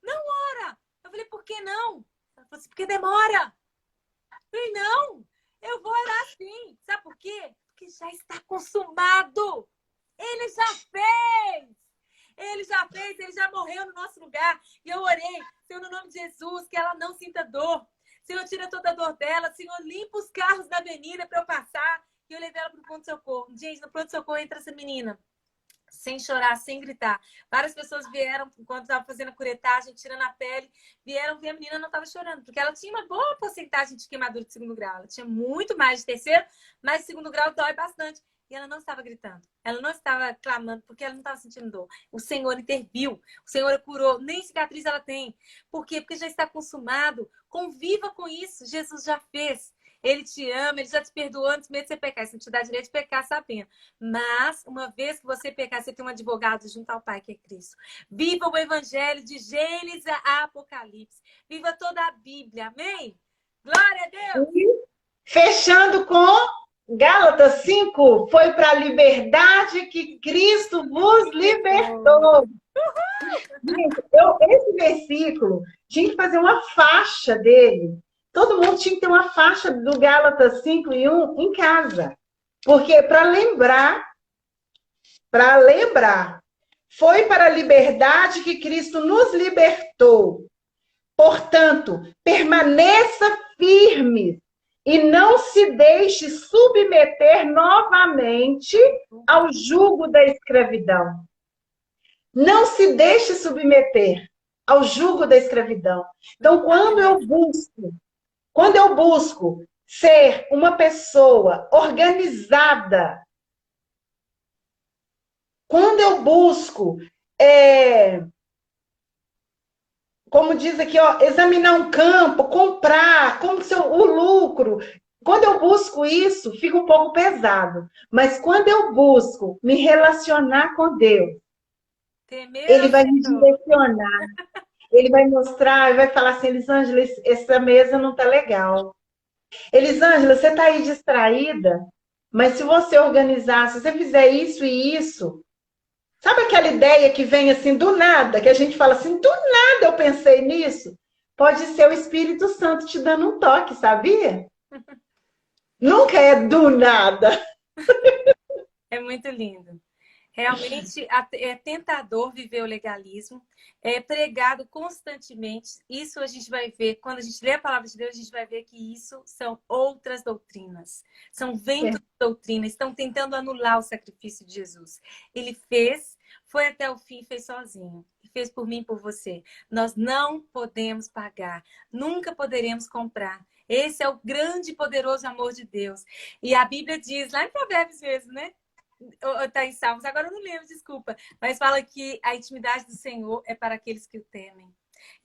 não ora. Eu falei, por que não? Ela falou assim, porque demora. Eu falei, não, eu vou orar sim. Sabe por quê? Porque já está consumado. Ele já fez. Ele já fez, ele já morreu no nosso lugar. E eu orei, Senhor, no nome de Jesus, que ela não sinta dor. Senhor, tira toda a dor dela. Senhor, limpa os carros da avenida para eu passar. E eu levei ela para o pronto-socorro. Gente, no pronto-socorro entra essa menina. Sem chorar, sem gritar. Várias pessoas vieram, enquanto estava fazendo a curetagem, tirando a pele, vieram ver a menina não estava chorando, porque ela tinha uma boa porcentagem de queimadura de segundo grau. Ela tinha muito mais de terceiro, mas de segundo grau dói bastante. E ela não estava gritando, ela não estava clamando, porque ela não estava sentindo dor. O Senhor interviu, o Senhor curou, nem cicatriz ela tem. Por quê? Porque já está consumado. Conviva com isso, Jesus já fez. Ele te ama, ele já te perdoou antes mesmo de você pecar. Isso não te dá direito de pecar sabendo. Mas, uma vez que você pecar, você tem um advogado junto ao Pai, que é Cristo. Viva o Evangelho de Gênesis a Apocalipse. Viva toda a Bíblia. Amém? Glória a Deus! E fechando com Gálatas 5, foi para a liberdade que Cristo vos libertou. Esse versículo, tinha que fazer uma faixa dele. Todo mundo tinha que ter uma faixa do Gálatas 5:1 em casa. Porque para lembrar, foi para a liberdade que Cristo nos libertou. Portanto, permaneça firme e não se deixe submeter novamente ao jugo da escravidão. Não se deixe submeter ao jugo da escravidão. Então, quando eu busco ser uma pessoa organizada, quando eu busco, como diz aqui, ó, examinar um campo, comprar, o lucro. Quando eu busco isso, fica um pouco pesado. Mas quando eu busco me relacionar com Deus, Ele vai me direcionar. Ele vai mostrar, vai falar assim, Elisângela, essa mesa não tá legal. Elisângela, você tá aí distraída, mas se você organizar, se você fizer isso e isso, sabe aquela ideia que vem assim do nada, que a gente fala assim, do nada eu pensei nisso? Pode ser o Espírito Santo te dando um toque, sabia? Nunca é do nada. É muito lindo. Realmente é tentador viver o legalismo, é pregado constantemente. Isso a gente vai ver, quando a gente lê a palavra de Deus, a gente vai ver que isso são outras doutrinas. São ventos de doutrina, estão tentando anular o sacrifício de Jesus. Ele fez, foi até o fim e fez sozinho. E fez por mim e por você. Nós não podemos pagar, nunca poderemos comprar. Esse é o grande e poderoso amor de Deus. E a Bíblia diz, lá em Provérbios mesmo, né? Está em Salmos, agora eu não lembro, desculpa, mas fala que a intimidade do Senhor é para aqueles que o temem.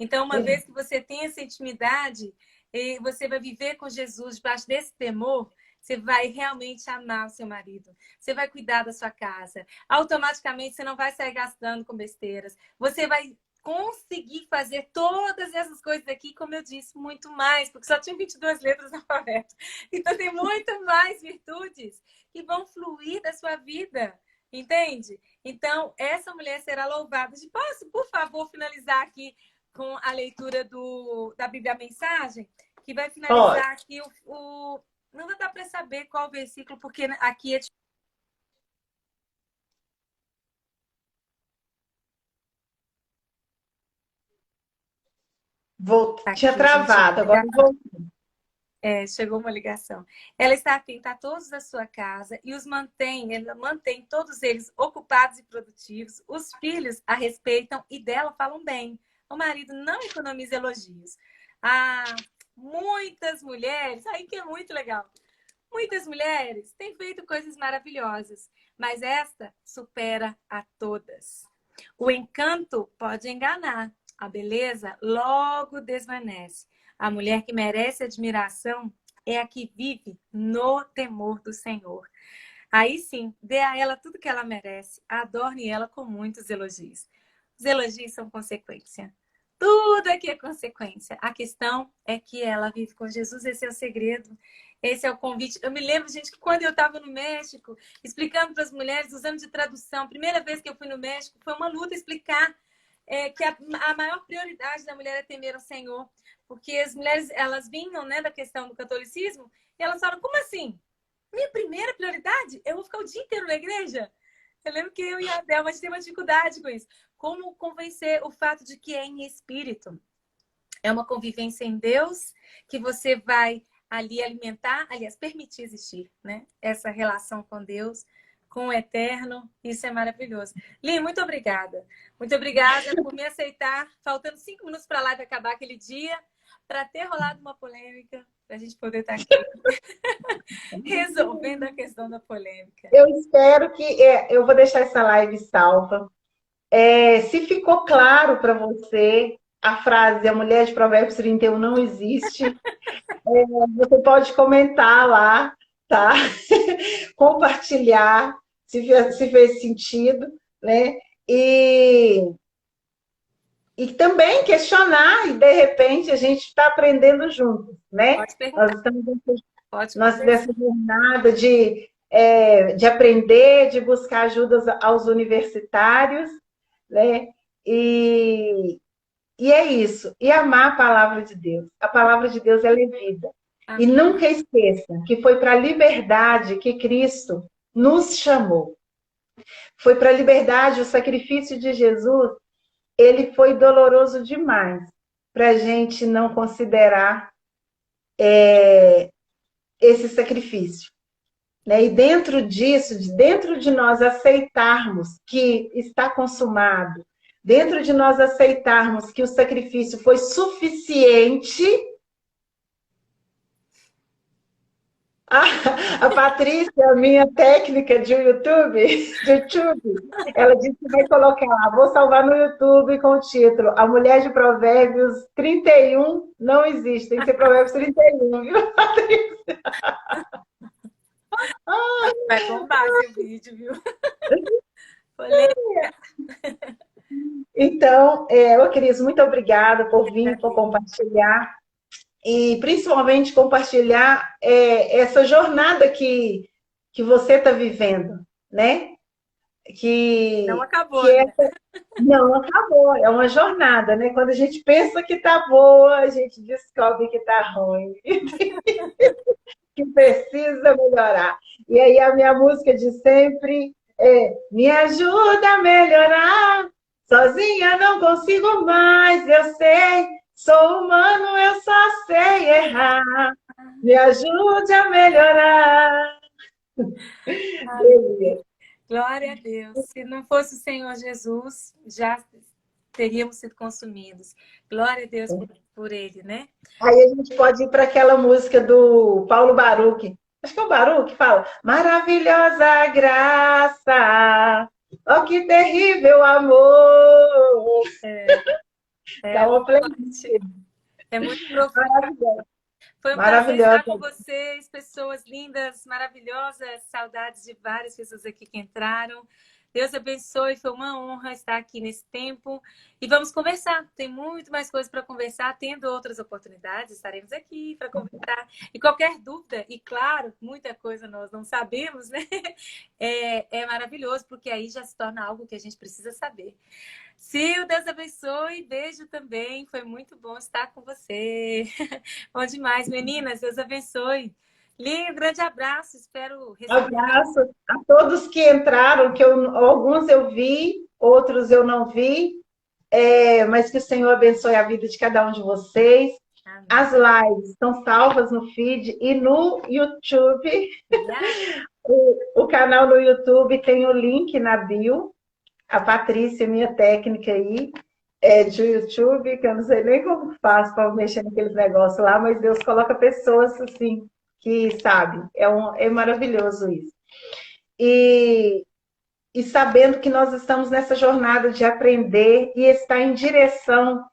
Então, uma vez que você tem essa intimidade, e você vai viver com Jesus debaixo desse temor, você vai realmente amar o seu marido, você vai cuidar da sua casa, automaticamente você não vai sair gastando com besteiras, você vai conseguir fazer todas essas coisas aqui, como eu disse, muito mais, porque só tinha 22 letras no alfabeto. Então, tem muito mais virtudes que vão fluir da sua vida, entende? Então, essa mulher será louvada. Posso, por favor, finalizar aqui com a leitura da Bíblia a Mensagem? Que vai finalizar aqui não vai dar para saber qual versículo, porque aqui é Tinha travado, agora voltou. Chegou uma ligação. Ela está atenta a todos da sua casa e ela mantém todos eles ocupados e produtivos. Os filhos a respeitam e dela falam bem. O marido não economiza elogios. Muitas mulheres, aí que é muito legal. Muitas mulheres têm feito coisas maravilhosas, mas esta supera a todas. O encanto pode enganar, a beleza logo desvanece. A mulher que merece admiração é a que vive no temor do Senhor. Aí sim, dê a ela tudo que ela merece, adorne ela com muitos elogios. Os elogios são consequência. Tudo aqui é consequência. A questão é que ela vive com Jesus, esse é o segredo. Esse é o convite. Eu me lembro, gente, que quando eu estava no México, explicando para as mulheres, usando de tradução, a primeira vez que eu fui no México, foi uma luta explicar que a maior prioridade da mulher é temer o Senhor. Porque as mulheres, elas vinham, né, da questão do catolicismo, e elas falam, como assim? Minha primeira prioridade? Eu vou ficar o dia inteiro na igreja? Eu lembro que eu e a Delma, a gente tem uma dificuldade com isso. Como convencer o fato de que é em espírito? É uma convivência em Deus que você vai ali alimentar, aliás, permitir existir, né? Essa relação com Deus, com o eterno, isso é maravilhoso. Li, muito obrigada. Muito obrigada por me aceitar, faltando 5 minutos para a live acabar aquele dia, para ter rolado uma polêmica, para a gente poder estar aqui resolvendo a questão da polêmica. Eu espero que eu vou deixar essa live salva. Se ficou claro para você a frase a mulher de Provérbios 31 não existe, você pode comentar lá, tá? Compartilhar, se fez sentido, né? E também questionar, e de repente a gente está aprendendo juntos, né? Pode perguntar. Nós nessa jornada de aprender, de buscar ajuda aos universitários, né? E é isso. E amar a palavra de Deus. A palavra de Deus ela é vida. E nunca esqueça que foi para a liberdade que Cristo nos chamou. Foi para a liberdade, o sacrifício de Jesus, ele foi doloroso demais para a gente não considerar esse sacrifício. Né? E dentro disso, dentro de nós aceitarmos que está consumado, dentro de nós aceitarmos que o sacrifício foi suficiente. A Patrícia, minha técnica de YouTube, ela disse que vai colocar lá, vou salvar no YouTube com o título A Mulher de Provérbios 31 não existe, tem que ser Provérbios 31, viu, Patrícia? Vai bombar esse vídeo, viu? Polêmica. Então, Cris, muito obrigada por vir, por compartilhar. E principalmente compartilhar essa jornada que você está vivendo, né? Não acabou, né? Não acabou, é uma jornada, né? Quando a gente pensa que está boa, a gente descobre que está ruim, que precisa melhorar. E aí a minha música de sempre é Me ajuda a melhorar, sozinha não consigo mais, eu sei. Sou humano, eu só sei errar. Me ajude a melhorar. Glória a Deus. Se não fosse o Senhor Jesus, já teríamos sido consumidos. Glória a Deus por ele, né? Aí a gente pode ir para aquela música do Paulo Baruch. Acho que é o Baruch que fala Maravilhosa graça, oh que terrível amor. É muito profundo. Foi um prazer estar com vocês, pessoas lindas, maravilhosas, saudades de várias pessoas aqui que entraram. Deus abençoe, foi uma honra estar aqui nesse tempo. E vamos conversar, tem muito mais coisas para conversar, tendo outras oportunidades, estaremos aqui para conversar. E qualquer dúvida, e claro, muita coisa nós não sabemos, né? É maravilhoso, porque aí já se torna algo que a gente precisa saber. Sil, Deus abençoe, beijo também, foi muito bom estar com você. Bom demais, meninas, Deus abençoe. Li, um grande abraço, espero receber. Abraço a todos que entraram, que alguns eu vi, outros eu não vi, mas que o Senhor abençoe a vida de cada um de vocês. Amém. As lives estão salvas no feed e no YouTube. O canal no YouTube tem o link na bio. A Patrícia, minha técnica aí, de YouTube, que eu não sei nem como faço para mexer naqueles negócios lá, mas Deus coloca pessoas assim que sabe. É maravilhoso isso. E, e sabendo que nós estamos nessa jornada de aprender e estar em direção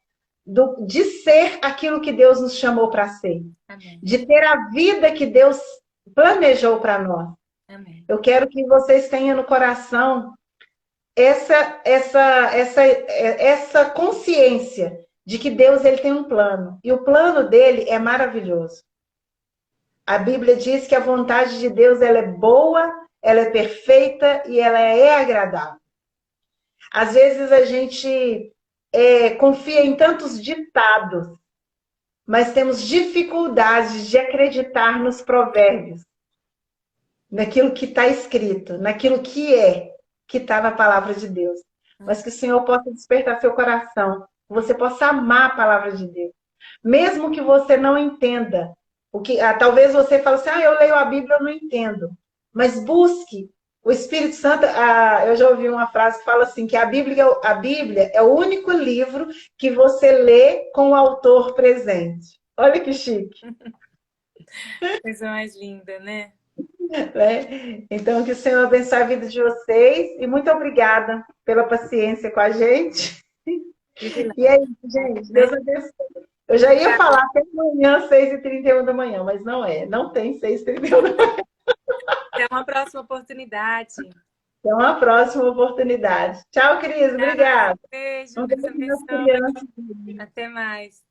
de ser aquilo que Deus nos chamou para ser. Amém. De ter a vida que Deus planejou para nós. Amém. Eu quero que vocês tenham no coração essa consciência de que Deus ele tem um plano. E o plano dele é maravilhoso. A Bíblia diz que a vontade de Deus ela é boa, ela é perfeita e ela é agradável. Às vezes a gente confia em tantos ditados, mas temos dificuldades de acreditar nos provérbios, naquilo que está escrito, naquilo que está na palavra de Deus. Mas que o Senhor possa despertar seu coração, que você possa amar a palavra de Deus. Mesmo que você não entenda, talvez você fale assim, eu leio a Bíblia, eu não entendo. Mas busque o Espírito Santo. Eu já ouvi uma frase que fala assim, que a Bíblia é o único livro que você lê com o autor presente. Olha que chique. Coisa mais linda, né? Então, que o Senhor abençoe a vida de vocês e muito obrigada pela paciência com a gente. E é isso, gente. Deus abençoe. Eu já ia falar até amanhã, 6h31 da manhã, mas não tem 6h31 da manhã. Até uma próxima oportunidade. Até uma próxima oportunidade. Tchau, Cris. Obrigada. Beijo. Deus abençoe. Até mais.